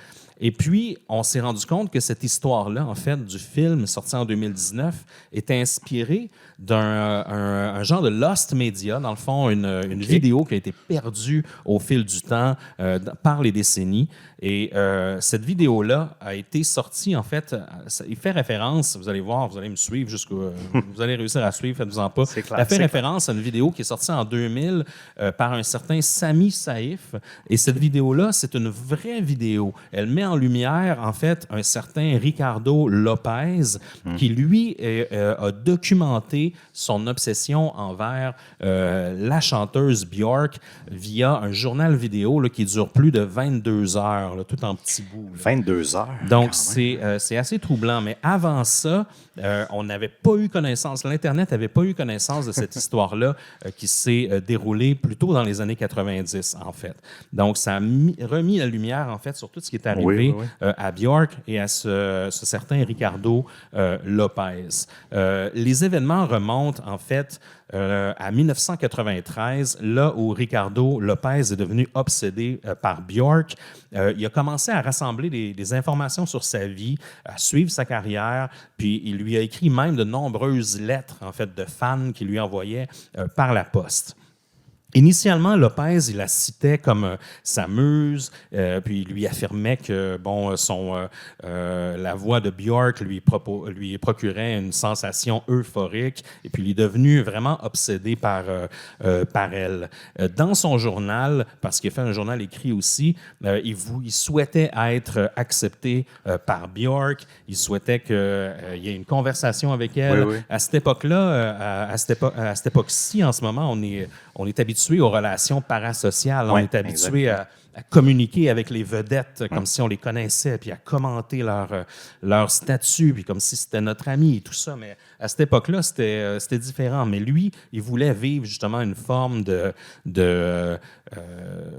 Et puis, on s'est rendu compte que cette histoire-là, en fait, du film sorti en 2019, était inspirée un genre de lost media, dans le fond, une vidéo qui a été perdue au fil du temps par les décennies. Et cette vidéo-là a été sortie, en fait, il fait référence, vous allez voir, vous allez me suivre jusqu'au... vous allez réussir à suivre, faites-vous-en pas. C'est clair, Elle fait référence à une vidéo qui est sortie en 2000 par un certain Sami Saïf. Et cette vidéo-là, c'est une vraie vidéo. Elle met en lumière, en fait, un certain Ricardo Lopez qui, lui, a documenté son obsession envers la chanteuse Björk via un journal vidéo là, qui dure plus de 22 heures, là, tout en petits bouts. Là. 22 heures. Donc, c'est assez troublant. Mais avant ça, on n'avait pas eu connaissance, l'Internet n'avait pas eu connaissance de cette histoire-là qui s'est déroulée plutôt dans les années 90, en fait. Donc, ça a remis la lumière, en fait, sur tout ce qui est arrivé à Björk et à ce certain Ricardo Lopez. Les événements remontent, en fait, à 1993, là où Ricardo Lopez est devenu obsédé par Björk. Il a commencé à rassembler des informations sur sa vie, à suivre sa carrière, puis il lui a écrit même de nombreuses lettres, en fait, de fans qui lui envoyaient par la poste. Initialement, Lopez, il la citait comme sa muse, puis il lui affirmait que bon, la voix de Björk lui procurait une sensation euphorique, et puis il est devenu vraiment obsédé par elle. Dans son journal, parce qu'il a fait un journal écrit aussi, il souhaitait être accepté par Björk, il souhaitait qu'il y ait une conversation avec elle. Oui. À cette époque-là, à cette époque-ci, en ce moment, on est habitué aux relations parasociales. On est habitué à communiquer avec les vedettes comme si on les connaissait, puis à commenter leur statut, puis comme si c'était notre ami et tout ça. Mais à cette époque-là, c'était différent. Mais lui, il voulait vivre justement une forme de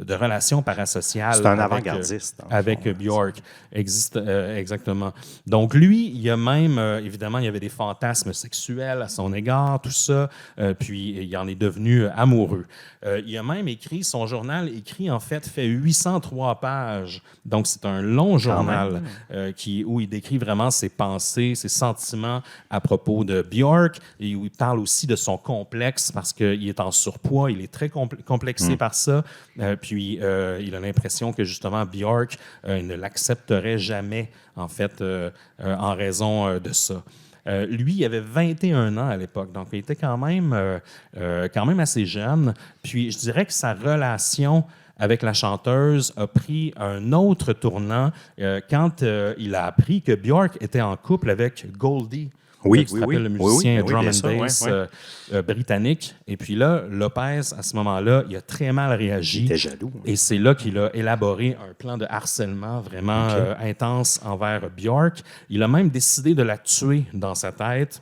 relation parasociale. C'est un avant-gardiste. Avec Björk. Exactement. Donc lui, il y a même, évidemment, il y avait des fantasmes sexuels à son égard, tout ça, puis il en est devenu amoureux. Il a même écrit, son journal écrit, en fait 803 pages. Donc, c'est un long journal où il décrit vraiment ses pensées, ses sentiments à propos de Björk, et où il parle aussi de son complexe parce qu'il est en surpoids, il est très complexé par ça. Puis, il a l'impression que, justement, Björk ne l'accepterait jamais, en fait, en raison de ça. Lui, il avait 21 ans à l'époque, donc il était quand même assez jeune. Puis je dirais que sa relation avec la chanteuse a pris un autre tournant quand il a appris que Björk était en couple avec Goldie. Oui, le musicien drum bien and sûr, bass britannique. Et puis là, Lopez, à ce moment-là, il a très mal réagi. Il était jaloux. Et c'est là qu'il a élaboré un plan de harcèlement vraiment intense envers Björk. Il a même décidé de la tuer dans sa tête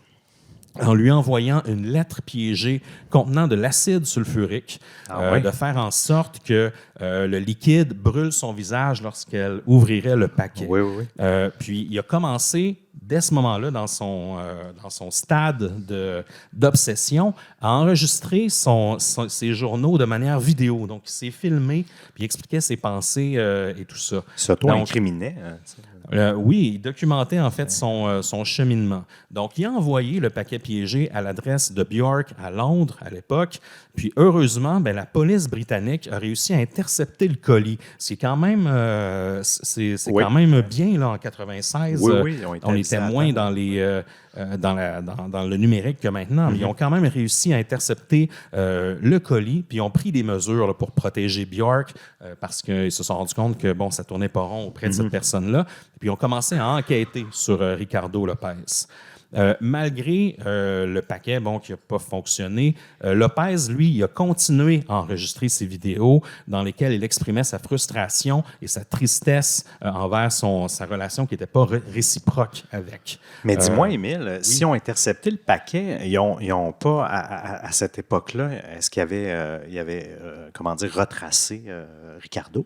en lui envoyant une lettre piégée contenant de l'acide sulfurique, de faire en sorte que le liquide brûle son visage lorsqu'elle ouvrirait le paquet. Puis il a commencé, dès ce moment-là, dans son stade d'obsession, à enregistrer ses journaux de manière vidéo. Donc, il s'est filmé, puis il expliquait ses pensées et tout ça. S'auto-incriminait. Oui, il documentait en fait son cheminement. Donc, il a envoyé le paquet piégé à l'adresse de Björk à Londres à l'époque. Puis, heureusement, la police britannique a réussi à intercepter le colis. C'est quand même, quand même bien là, en 96. On était moins dans le numérique que maintenant. Mais ils ont quand même réussi à intercepter le colis, puis ils ont pris des mesures là, pour protéger Björk parce qu'ils se sont rendus compte que bon, ça tournait pas rond auprès de cette personne-là. Puis ils ont commencé à enquêter sur Ricardo Lopez. Malgré le paquet qui n'a pas fonctionné, Lopez, lui, il a continué à enregistrer ses vidéos dans lesquelles il exprimait sa frustration et sa tristesse envers sa relation qui n'était pas réciproque avec. Mais dis-moi, Émile, si on intercepté le paquet, ils ont pas, à cette époque-là, est-ce qu'il y avait comment dire, retracé Ricardo?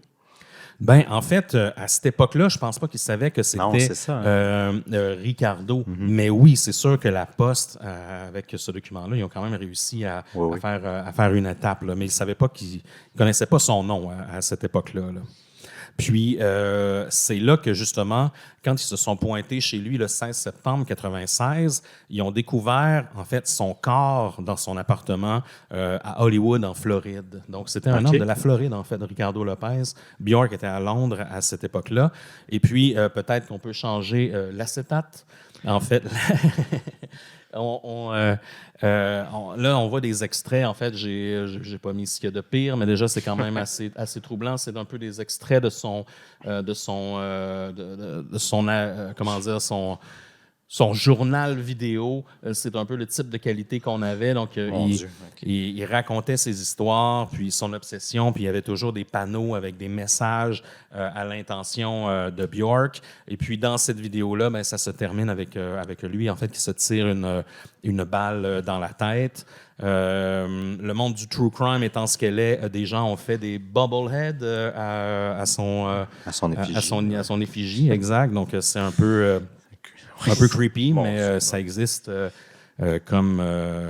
Ben, en fait, à cette époque-là, je pense pas qu'ils savaient que Non, c'était c'est ça. Ricardo. Mais oui, c'est sûr que la Poste, avec ce document-là, ils ont quand même réussi à Oui. faire une étape. Là, mais ils savaient pas qu'ils connaissaient pas son nom à cette époque-là. Là. Puis, c'est là que, justement, quand ils se sont pointés chez lui le 16 septembre 1996, ils ont découvert, en fait, son corps dans son appartement à Hollywood, en Floride. Donc, c'était un homme de la Floride, en fait, de Ricardo Lopez. Bjork était à Londres à cette époque-là. Et puis, peut-être qu'on peut changer l'acétate. En fait, là, on voit des extraits. En fait, j'ai pas mis ce qu'il y a de pire, mais déjà, c'est quand même assez troublant. C'est un peu des extraits de son comment dire, son journal vidéo. C'est un peu le type de qualité qu'on avait. Donc, il racontait ses histoires, puis son obsession, puis il y avait toujours des panneaux avec des messages à l'intention de Bjork. Et puis, dans cette vidéo-là, ben, ça se termine avec lui, en fait, qui se tire une balle dans la tête. Le monde du true crime étant ce qu'elle est, des gens ont fait des bobbleheads à son effigie, exact. Donc, c'est un peu creepy, mais ça existe comme...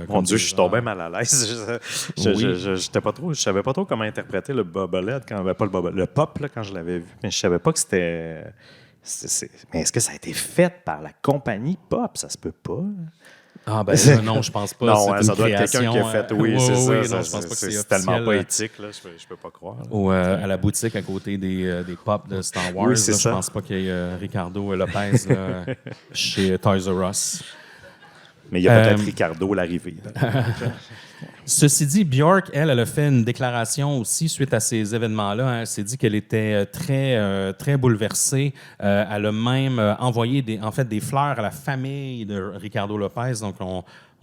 Mon Dieu, je suis tombé mal à l'aise. Je savais pas trop comment interpréter le bobblehead, le pop, là, quand je l'avais vu, mais je savais pas que c'était... Mais est-ce que ça a été fait par la compagnie Pop? Ça se peut pas. Ah ben non, je pense pas. Non, c'est ça une doit être quelqu'un qui a création, fait. Oui, c'est ça. non, ça, je pense pas que c'est tellement officiel, pas éthique, là, je peux pas croire. Là. Ou à la boutique à côté des pop de Star Wars. Oui, c'est là, ça. Je pense pas qu'il y ait Ricardo Lopez là, chez Toys R Us. Mais il y a peut-être Ricardo l'arrivée. Ceci dit, Bjork, elle a fait une déclaration aussi suite à ces événements-là. Hein. Elle s'est dit qu'elle était très bouleversée. Elle a même envoyé des fleurs à la famille de Ricardo Lopez. Donc,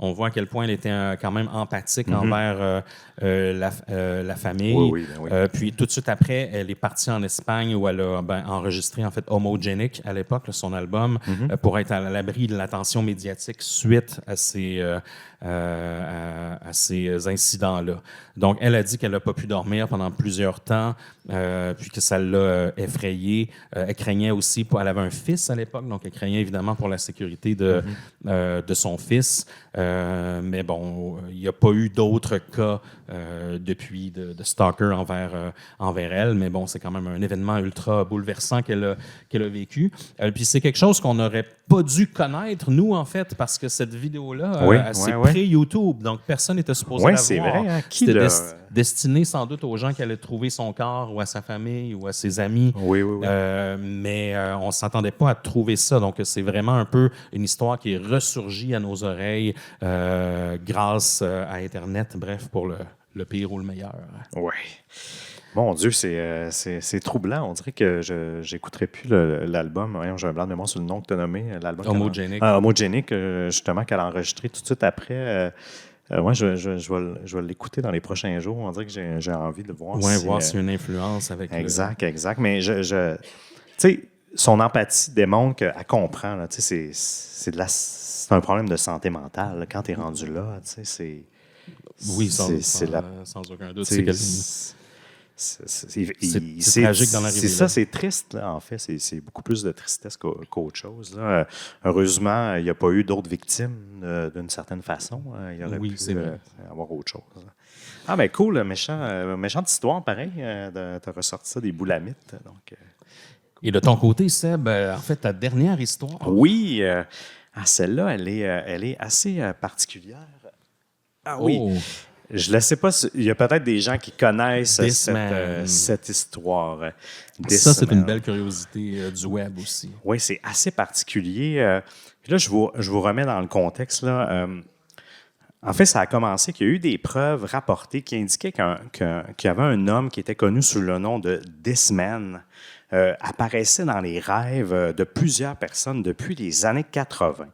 on voit à quel point elle était quand même empathique envers la famille. Oui, ben oui. Puis tout de suite après, elle est partie en Espagne où elle a enregistré en fait Homogenic à l'époque, là, son album, pour être à l'abri de l'attention médiatique suite à ces incidents-là. Donc, elle a dit qu'elle n'a pas pu dormir pendant plusieurs temps, puis que ça l'a effrayée. Elle craignait aussi, elle avait un fils à l'époque, donc elle craignait évidemment pour la sécurité de son fils. Mais bon, il n'y a pas eu d'autres cas depuis de stalker envers elle. Mais bon, c'est quand même un événement ultra bouleversant qu'elle a vécu. Puis c'est quelque chose qu'on n'aurait pas dû connaître, nous, en fait, parce que cette vidéo-là, c'est pré-YouTube. Donc, personne n'était supposé la voir. C'est vrai. Hein? C'était destiné sans doute aux gens qui allaient trouver son corps ou à sa famille ou à ses amis. Oui. Mais on ne s'attendait pas à trouver ça. Donc, c'est vraiment un peu une histoire qui est ressurgie à nos oreilles grâce à Internet. Bref, pour le pire ou le meilleur. Oui. Mon Dieu, c'est troublant. On dirait que je n'écouterai plus l'album. Voyons, j'ai un blanc de mémoire sur le nom que tu as nommé. L'album Homogenic. Homogenic, justement, qu'elle a enregistré tout de suite après. Moi, je vais l'écouter dans les prochains jours. On dirait que j'ai envie de voir voir s'il y a une influence avec Exact. Mais tu sais, son empathie démontre qu'elle comprend. Là, c'est un problème de santé mentale. Là. Quand tu es rendu là, tu sais, sans aucun doute. C'est tragique d'en arriver c'est ça, c'est triste, là, en fait. C'est beaucoup plus de tristesse qu'autre chose. Là. Heureusement, il n'y a pas eu d'autres victimes d'une certaine façon. Il y aurait pu avoir autre chose. Ah, ben cool, méchante histoire, pareil. Tu as ressorti ça des boulamites. Donc, et de ton côté, Seb, en fait, ta dernière histoire. Oui, celle-là, elle est assez particulière. Ah oui. Je ne sais pas, il y a peut-être des gens qui connaissent cette histoire. Ça, c'est une belle curiosité du web aussi. Oui, c'est assez particulier. Puis là, je vous remets dans le contexte. Là. En fait, ça a commencé qu'il y a eu des preuves rapportées qui indiquaient qu'il y avait un homme qui était connu sous le nom de This Man, apparaissait dans les rêves de plusieurs personnes depuis les années 80.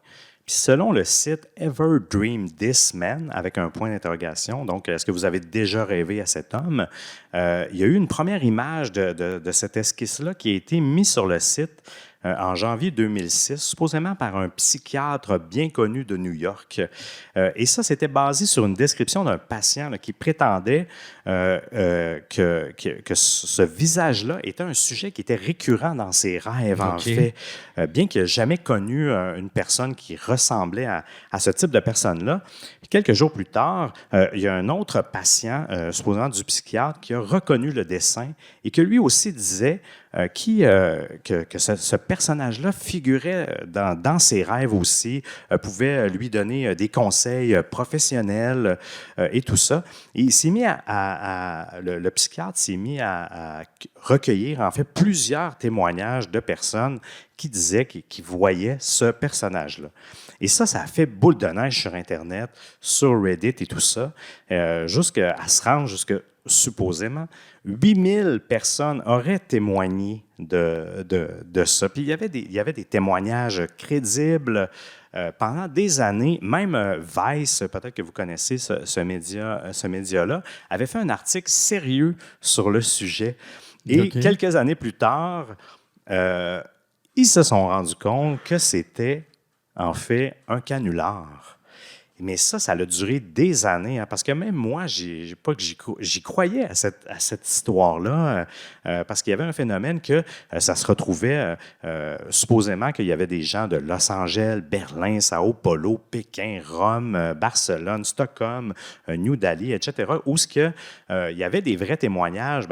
Puis selon le site Ever Dream This Man, avec un point d'interrogation, donc est-ce que vous avez déjà rêvé à cet homme? Il y a eu une première image de cette esquisse-là qui a été mise sur le site en janvier 2006, supposément par un psychiatre bien connu de New York. Et ça, c'était basé sur une description d'un patient là, qui prétendait que ce visage-là était un sujet qui était récurrent dans ses rêves, en fait. Bien qu'il n'ait jamais connu une personne qui ressemblait à ce type de personne-là. Puis quelques jours plus tard, il y a un autre patient, supposément du psychiatre, qui a reconnu le dessin et que lui aussi disait que ce personnage-là figurait dans ses rêves aussi, pouvait lui donner des conseils professionnels et tout ça. Et il s'est mis le psychiatre s'est mis à recueillir en fait plusieurs témoignages de personnes qui disaient qu'ils voyaient ce personnage-là. Et ça a fait boule de neige sur Internet, sur Reddit et tout ça, jusqu'à se rendre supposément, 8000 personnes auraient témoigné de ça. Puis il y avait des témoignages crédibles pendant des années. Même Vice, peut-être que vous connaissez ce média-là, avait fait un article sérieux sur le sujet. Et quelques années plus tard, ils se sont rendus compte que c'était en fait un canular. Mais ça a duré des années, hein, parce que même moi, j'y croyais à cette histoire-là, parce qu'il y avait un phénomène que ça se retrouvait, supposément qu'il y avait des gens de Los Angeles, Berlin, Sao Paulo, Pékin, Rome, Barcelone, Stockholm, New Delhi, etc., où il y avait des vrais témoignages,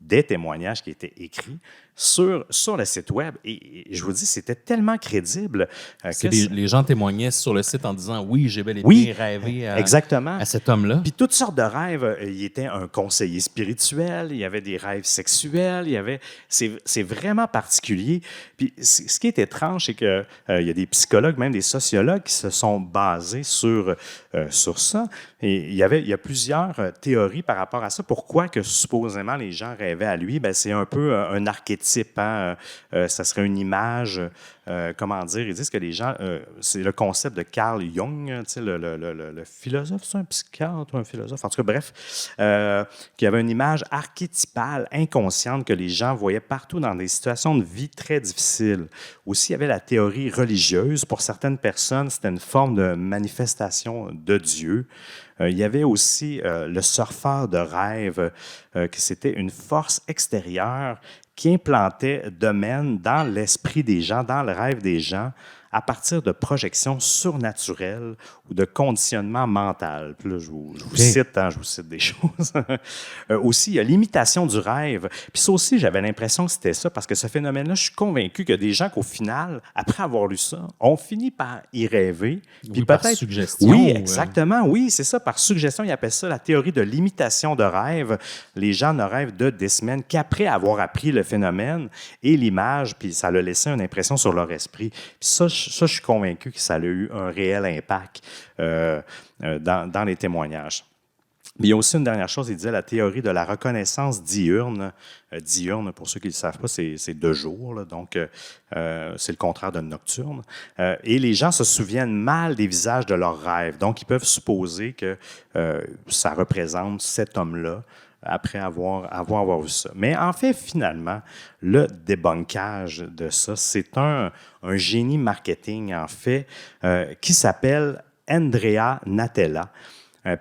des témoignages qui étaient écrits sur le site web. Et je vous dis, c'était tellement crédible. Les gens témoignaient sur le site en disant « Oui, j'ai bel et bien rêvé à cet homme-là. » Puis toutes sortes de rêves. Il était un conseiller spirituel, il y avait des rêves sexuels, c'est vraiment particulier. Puis ce qui est étrange, c'est qu'il y a des psychologues, même des sociologues qui se sont basés sur ça. Et il y a plusieurs théories par rapport à ça. Pourquoi que supposément les gens rêvaient à lui? Bien, c'est un peu un archétype. Hein? Ça serait une image, comment dire, ils disent que les gens, c'est le concept de Carl Jung, le philosophe, c'est un psychiatre ou un philosophe, en tout cas, bref, qu'il y avait une image archétypale, inconsciente, que les gens voyaient partout dans des situations de vie très difficiles. Aussi, il y avait la théorie religieuse. Pour certaines personnes, c'était une forme de manifestation de Dieu. Il y avait aussi le surfeur de rêve, que c'était une force extérieure qui implantait domaine dans l'esprit des gens, dans le rêve des gens, à partir de projections surnaturelles ou de conditionnement mental. Puis là, je vous cite des choses. Aussi, il y a l'imitation du rêve. Puis ça aussi, j'avais l'impression que c'était ça, parce que ce phénomène-là, je suis convaincu qu'il y a des gens qu'au final, après avoir lu ça, ont fini par y rêver. Puis par suggestion. Oui, exactement. Oui, c'est ça. Par suggestion, ils appellent ça la théorie de l'imitation de rêve. Les gens ne rêvent des semaines qu'après avoir appris le phénomène et l'image, puis ça a laissé une impression sur leur esprit. Puis ça, je suis convaincu que ça a eu un réel impact dans les témoignages. Mais il y a aussi une dernière chose, il disait la théorie de la reconnaissance diurne. Diurne, pour ceux qui ne le savent pas, c'est 2 jours, là, donc c'est le contraire de nocturne. Et les gens se souviennent mal des visages de leurs rêves, donc ils peuvent supposer que ça représente cet homme-là après avoir vu ça. Mais en fait, finalement, le débunkage de ça, c'est un génie marketing, en fait, qui s'appelle Andrea Natella.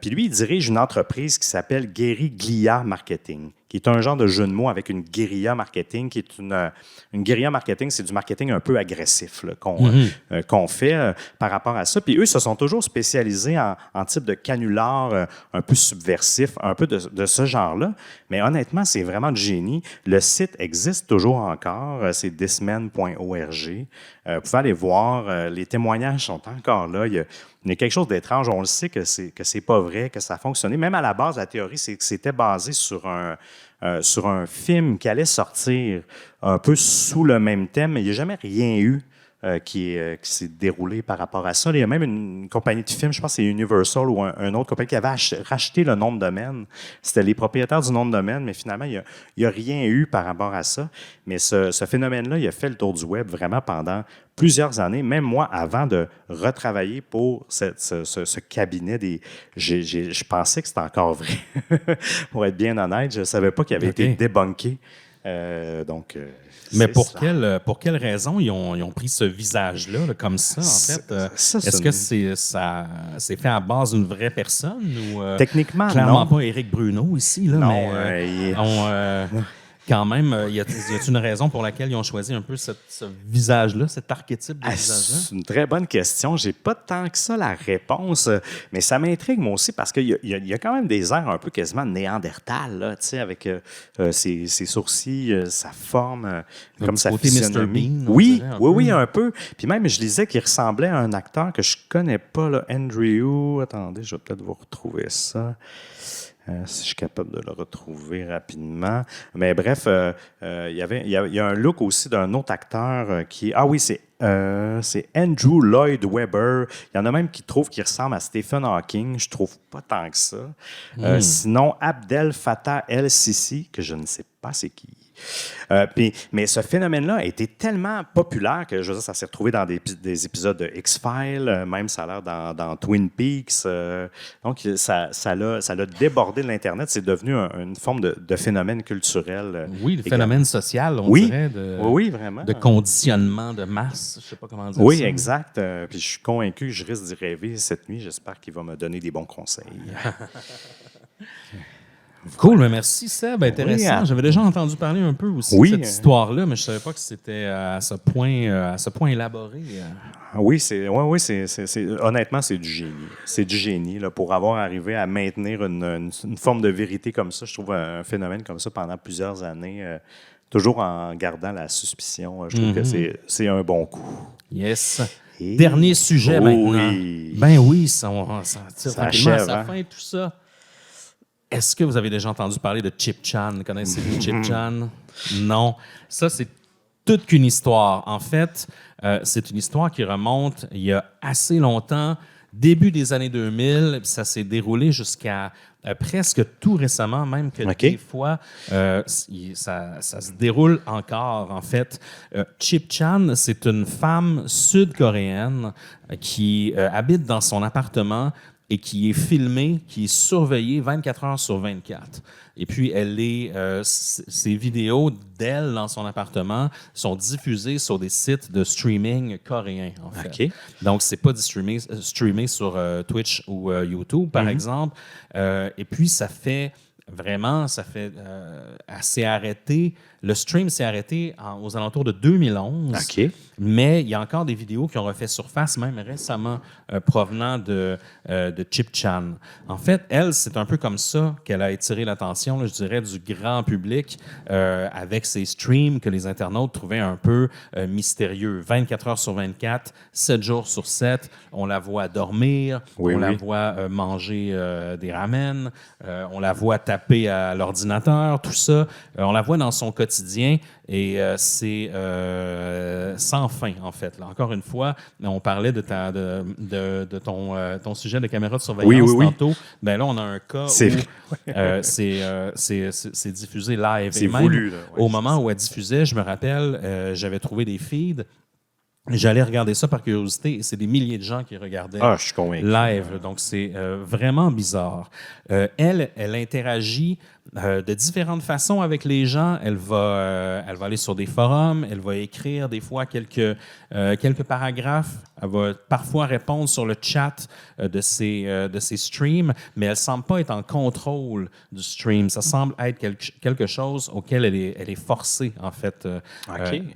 Puis lui, il dirige une entreprise qui s'appelle Guerrilla Marketing, qui est un genre de jeu de mots avec une guérilla marketing, qui est une guérilla marketing, c'est du marketing un peu agressif là, qu'on fait par rapport à ça. Puis eux se sont toujours spécialisés en type de canular un peu subversif, un peu de ce genre-là. Mais honnêtement, c'est vraiment du génie. Le site existe toujours encore, c'est thisman.org. Vous pouvez aller voir, les témoignages sont encore là. Il y a quelque chose d'étrange. On le sait que c'est pas vrai, que ça a fonctionné. Même à la base, la théorie, c'est que c'était basé sur un film qui allait sortir un peu sous le même thème, mais il n'y a jamais rien eu qui s'est déroulé par rapport à ça. Il y a même une compagnie de films, je pense que c'est Universal ou un autre compagnie qui avait racheté le nom de domaine. C'était les propriétaires du nom de domaine, mais finalement, il n'y a rien eu par rapport à ça. Mais ce phénomène-là, il a fait le tour du web vraiment pendant plusieurs années. Même moi, avant de retravailler pour ce cabinet, je pensais que c'était encore vrai. Pour être bien honnête, je ne savais pas qu'il avait été débunké. Mais pour quelle raison ils ont pris ce visage-là là, comme ça, en fait? Est-ce que c'est fait à base d'une vraie personne? Ou, techniquement, clairement non. pas Éric Bruno ici, là, non, mais quand même, y a-t-il une raison pour laquelle ils ont choisi un peu ce visage-là, cet archétype de visage-là? C'est une très bonne question. J'ai pas tant que ça la réponse, mais ça m'intrigue moi aussi parce qu'il y a quand même des airs un peu quasiment néandertal, là, tu sais, avec ses sourcils, sa forme, comme sa physionomie. Mr. Bean, oui, un peu. Puis même, je lisais qu'il ressemblait à un acteur que je connais pas, là, Andrew. Attendez, je vais peut-être vous retrouver ça. Si je suis capable de le retrouver rapidement. Mais bref, il y a un look aussi d'un autre acteur qui... Ah oui, c'est Andrew Lloyd Webber. Il y en a même qui trouvent qu'il ressemble à Stephen Hawking. Je trouve pas tant que ça. Sinon, Abdel Fattah El-Sisi, que je ne sais pas c'est qui. Mais ce phénomène-là a été tellement populaire que je veux dire, ça s'est retrouvé dans des épisodes de X-Files, même ça a l'air dans Twin Peaks. Donc, ça l'a débordé de l'Internet. C'est devenu une forme de phénomène culturel. Oui, le phénomène social, on dirait. Oui, vraiment. De conditionnement de masse. Je ne sais pas comment dire ça. Oui, exact. Puis je suis convaincu que je risque d'y rêver cette nuit. J'espère qu'il va me donner des bons conseils. Cool, mais merci Seb, intéressant. J'avais déjà entendu parler un peu aussi de cette histoire-là, mais je ne savais pas que c'était à ce point élaboré. Oui, honnêtement, c'est du génie. C'est du génie là, pour avoir arrivé à maintenir une forme de vérité comme ça. Je trouve un phénomène comme ça pendant plusieurs années, toujours en gardant la suspicion. Je trouve que c'est un bon coup. Yes. Dernier sujet maintenant. Ben oui, ça tire tranquillement à sa fin, tout ça. Est-ce que vous avez déjà entendu parler de Chip Chan? Connaissez-vous Chip Chan? Non. Ça, c'est toute qu'une histoire. En fait, c'est une histoire qui remonte il y a assez longtemps, début des années 2000. Ça s'est déroulé jusqu'à presque tout récemment, même que des fois, ça se déroule encore, en fait. Chip Chan, c'est une femme sud-coréenne qui habite dans son appartement et qui est filmée, qui est surveillée 24 heures sur 24. Et puis, ces vidéos d'elle dans son appartement sont diffusées sur des sites de streaming coréens, en fait. Okay. Donc, c'est pas streamé sur Twitch ou YouTube, par exemple. Et puis, ça fait assez arrêté. Le stream s'est arrêté aux alentours de 2011. Okay. Mais il y a encore des vidéos qui ont refait surface, même récemment, provenant de Chip Chan. En fait, elle, c'est un peu comme ça qu'elle a attiré l'attention, là, je dirais, du grand public avec ses streams que les internautes trouvaient un peu mystérieux. 24 heures sur 24, 7 jours sur 7, on la voit dormir, la voit manger des ramen, on la voit taper à l'ordinateur, tout ça. On la voit dans son quotidien et c'est sans fin, en fait. Là, encore une fois, on parlait de ton sujet de caméra de surveillance tantôt. Ben là, on a un cas où c'est diffusé live. C'est voulu. Là. Au moment où elle diffusait, je me rappelle, j'avais trouvé des feeds. J'allais regarder ça par curiosité et c'est des milliers de gens qui regardaient live. Donc, c'est vraiment bizarre. Elle interagit de différentes façons avec les gens. Elle va aller sur des forums, elle va écrire des fois quelques paragraphes. Elle va parfois répondre sur le chat de ses streams, mais elle ne semble pas être en contrôle du stream. Ça semble être quelque chose auquel elle est forcée, en fait,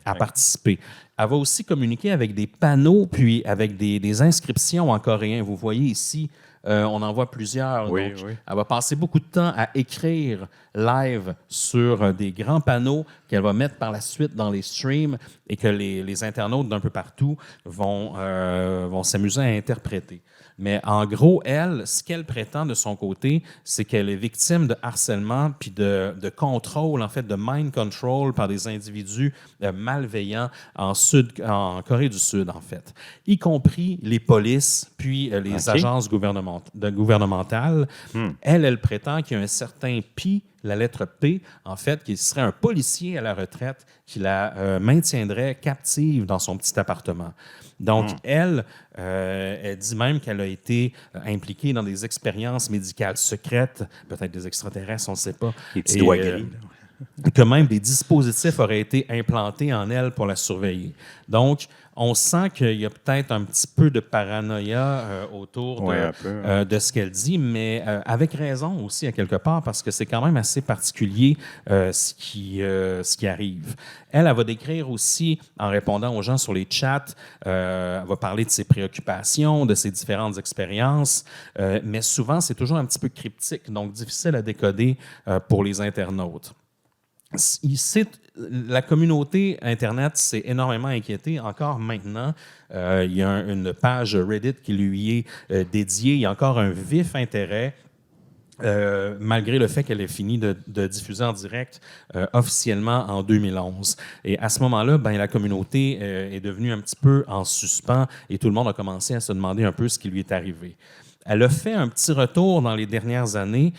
à participer. Elle va aussi communiquer avec des panneaux, puis avec des inscriptions en coréen. Vous voyez ici, on en voit plusieurs. Oui, donc, elle va passer beaucoup de temps à écrire live sur des grands panneaux qu'elle va mettre par la suite dans les streams et que les internautes d'un peu partout vont s'amuser à interpréter. Mais en gros, elle, ce qu'elle prétend de son côté, c'est qu'elle est victime de harcèlement puis de contrôle, en fait, de mind control par des individus malveillants en Corée du Sud, en fait, y compris les polices puis les agences gouvernementales. Elle prétend qu'il y a un certain Pi, la lettre P, en fait, qui serait un policier à la retraite qui la maintiendrait captive dans son petit appartement. Donc, elle dit même qu'elle a été impliquée dans des expériences médicales secrètes, peut-être des extraterrestres, on ne sait pas. Les petits doigts gris. que même des dispositifs auraient été implantés en elle pour la surveiller. Donc, on sent qu'il y a peut-être un petit peu de paranoïa autour de ce qu'elle dit, mais avec raison aussi, à quelque part, parce que c'est quand même assez particulier ce qui arrive. Elle va décrire aussi, en répondant aux gens sur les chats, elle va parler de ses préoccupations, de ses différentes expériences, mais souvent, c'est toujours un petit peu cryptique, donc difficile à décoder pour les internautes. La communauté Internet s'est énormément inquiétée. Encore maintenant, il y a une page Reddit qui lui est dédiée. Il y a encore un vif intérêt, malgré le fait qu'elle ait fini de diffuser en direct officiellement en 2011. Et à ce moment-là, la communauté est devenue un petit peu en suspens et tout le monde a commencé à se demander un peu ce qui lui est arrivé. Elle a fait un petit retour dans les dernières années.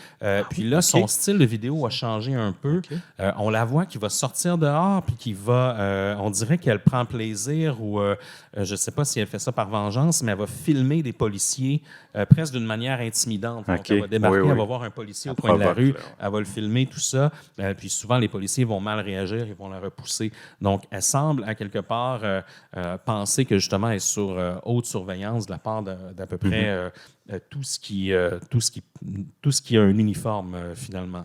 Puis là, son style de vidéo a changé un peu. On la voit qui va sortir dehors, puis qui va... on dirait qu'elle prend plaisir ou... je ne sais pas si elle fait ça par vengeance, mais elle va filmer des policiers presque d'une manière intimidante. Donc, elle va débarquer, elle va voir un policier au coin de la rue, elle va le filmer, tout ça. Puis souvent, les policiers vont mal réagir, ils vont la repousser. Donc, elle semble, à quelque part, penser que justement, elle est sur haute surveillance de la part d'à peu près... tout ce qui a un uniforme, finalement.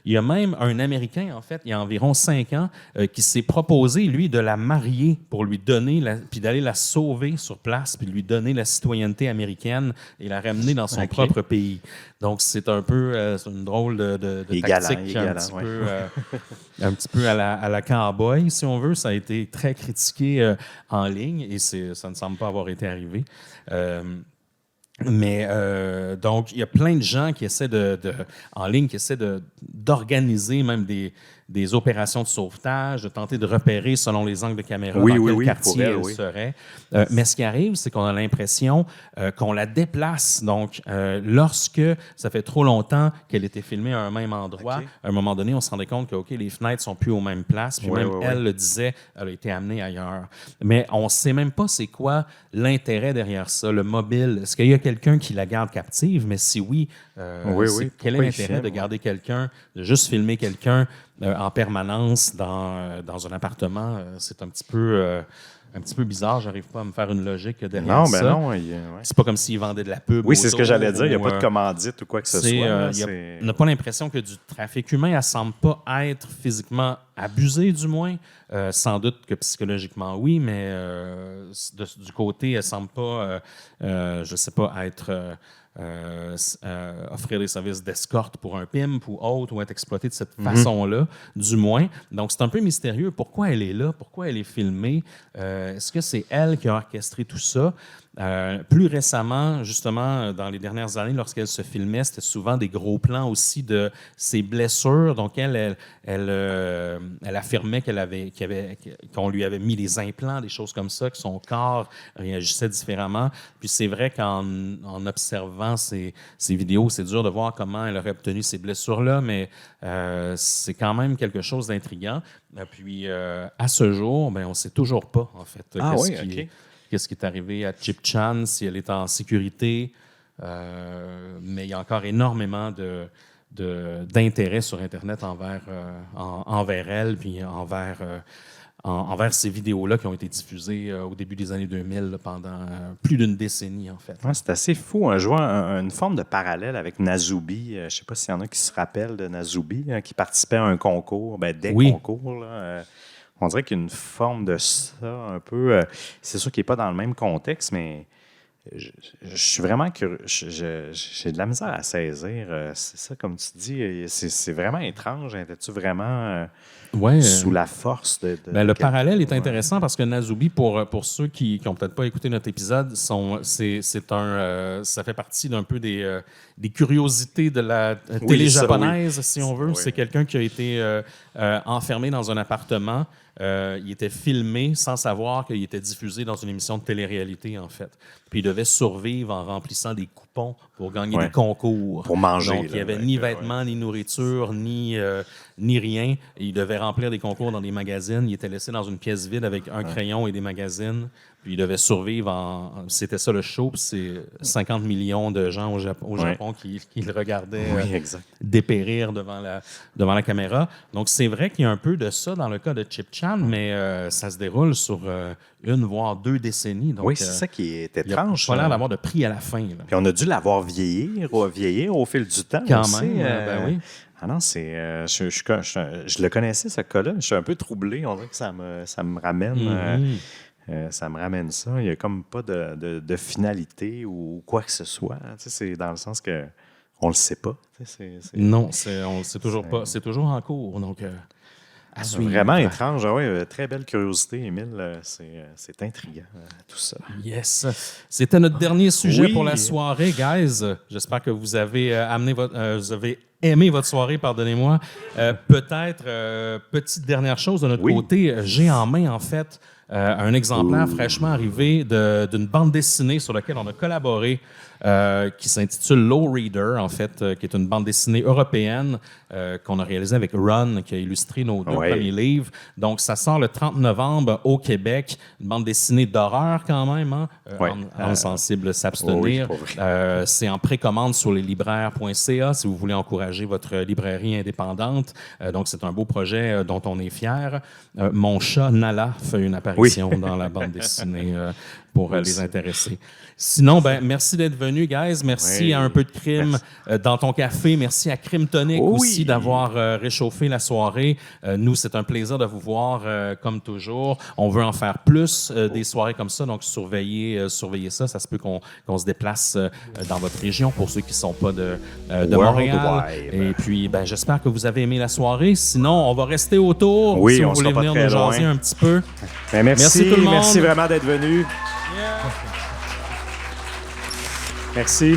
Il y a même un Américain, en fait, il y a environ 5 ans, qui s'est proposé, lui, de la marier pour lui donner, puis d'aller la sauver sur place, puis de lui donner la citoyenneté américaine et la ramener dans son propre pays. Donc, c'est un peu c'est une drôle de tactique un petit peu à la cowboy, si on veut. Ça a été très critiqué en ligne et ça ne semble pas avoir été arrivé. Mais donc, il y a plein de gens qui essaient en ligne, qui essaient d'organiser même des opérations de sauvetage, de tenter de repérer selon les angles de caméra dans quel quartier elle serait. Mais ce qui arrive, c'est qu'on a l'impression qu'on la déplace. Donc, lorsque ça fait trop longtemps qu'elle était filmée à un même endroit, à un moment donné, on se rendait compte que les fenêtres sont plus aux mêmes places. Puis elle le disait, elle a été amenée ailleurs. Mais on ne sait même pas c'est quoi l'intérêt derrière ça, le mobile. Est-ce qu'il y a quelqu'un qui la garde captive? Mais si oui, quel est l'intérêt de garder quelqu'un, de juste filmer quelqu'un en permanence dans un appartement? C'est un petit peu bizarre. J'arrive pas à me faire une logique derrière ça. Non. C'est pas comme s'ils vendaient de la pub. Oui, c'est ce que j'allais dire. Il n'y a pas de commandite ou quoi que ce soit. On n'a pas l'impression que du trafic humain, elle ne semble pas être physiquement abusée, du moins. Sans doute que psychologiquement, oui, mais du côté, elle ne semble pas, je ne sais pas, être... offrir des services d'escorte pour un pimp ou autre, ou être exploité de cette façon-là, du moins. Donc, c'est un peu mystérieux. Pourquoi elle est là? Pourquoi elle est filmée? Est-ce que c'est elle qui a orchestré tout ça? Plus récemment, justement, dans les dernières années, lorsqu'elle se filmait, c'était souvent des gros plans aussi de ses blessures. Donc, elle affirmait qu'on lui avait mis des implants, des choses comme ça, que son corps réagissait différemment. Puis c'est vrai qu'en observant ces vidéos, c'est dur de voir comment elle aurait obtenu ces blessures-là, mais c'est quand même quelque chose d'intriguant. Puis à ce jour, on ne sait toujours pas, en fait, qu'est-ce qui est arrivé à Chip Chan, si elle est en sécurité. Mais il y a encore énormément d'intérêt sur Internet envers elle, puis envers ces vidéos-là qui ont été diffusées au début des années 2000 pendant plus d'une décennie, en fait. Ouais, c'est assez fou. Je vois une forme de parallèle avec Nazubi. Je ne sais pas s'il y en a qui se rappellent de Nazubi, qui participait à un concours, concours. Là, on dirait qu'il y a une forme de ça un peu. C'est sûr qu'il n'est pas dans le même contexte, mais je suis vraiment curieux. J'ai de la misère à saisir. C'est ça, comme tu dis, c'est vraiment étrange. Étais-tu vraiment sous la force de le parallèle est intéressant parce que Nazubi, pour ceux qui n'ont peut-être pas écouté notre épisode, ça fait partie d'un peu des curiosités de la télé japonaise, si on veut. C'est quelqu'un qui a été enfermé dans un appartement. Il était filmé sans savoir qu'il était diffusé dans une émission de télé-réalité, en fait. Puis il devait survivre en remplissant des coupons pour gagner des concours. Pour manger. Donc, il n'y avait ni vêtements, ni nourriture, ni rien. Et il devait remplir des concours dans des magazines. Il était laissé dans une pièce vide avec un crayon et des magazines. Puis il devait survivre C'était ça le show, puis c'est 50 millions de gens au Japon qui le regardaient dépérir devant la caméra. Donc c'est vrai qu'il y a un peu de ça dans le cas de Chip Chan, mais ça se déroule sur 1 voire 2 décennies. Donc, c'est ça qui est étrange. Il n'y a pas l'air d'avoir de prix à la fin. Là. Puis on a dû l'avoir vieillir au fil du temps. Quand aussi, même, ben oui. Ah non, je le connaissais, ce cas-là. Je suis un peu troublé. On dirait que ça me ramène... ça me ramène ça. Il n'y a comme pas de finalité ou quoi que ce soit. Tu sais, c'est dans le sens que on le sait pas. Tu sais, non, on le sait toujours pas. C'est toujours en cours. Donc, à suivre. Vraiment étrange. Oui, très belle curiosité, Émile. C'est intriguant, tout ça. Yes. C'était notre dernier sujet pour la soirée, guys. J'espère que vous avez vous avez aimé votre soirée, pardonnez-moi. Peut-être, petite dernière chose de notre côté, j'ai en main, en fait, un exemplaire fraîchement arrivé d'une bande dessinée sur laquelle on a collaboré, qui s'intitule Low Reader, en fait, qui est une bande dessinée européenne qu'on a réalisée avec Ron, qui a illustré nos 2 premiers livres. Donc, ça sort le 30 novembre au Québec. Une bande dessinée d'horreur quand même, hein? En sensible s'abstenir. C'est en précommande sur leslibraires.ca si vous voulez encourager votre librairie indépendante. Donc, c'est un beau projet dont on est fiers. Mon chat, Nala, fait une apparition dans la bande dessinée pour les intéresser. Sinon, merci d'être venu, guys. Merci à Un peu de crime dans ton café. Merci à Crime Tonic aussi d'avoir réchauffé la soirée. Nous, c'est un plaisir de vous voir comme toujours. On veut en faire plus des soirées comme ça, donc surveillez ça. Ça se peut qu'on se déplace dans votre région pour ceux qui ne sont pas de Montréal. Et puis, j'espère que vous avez aimé la soirée. Sinon, on va rester autour si vous voulez venir nous jaser un petit peu. Merci tout le monde. Merci vraiment d'être venu. Merci.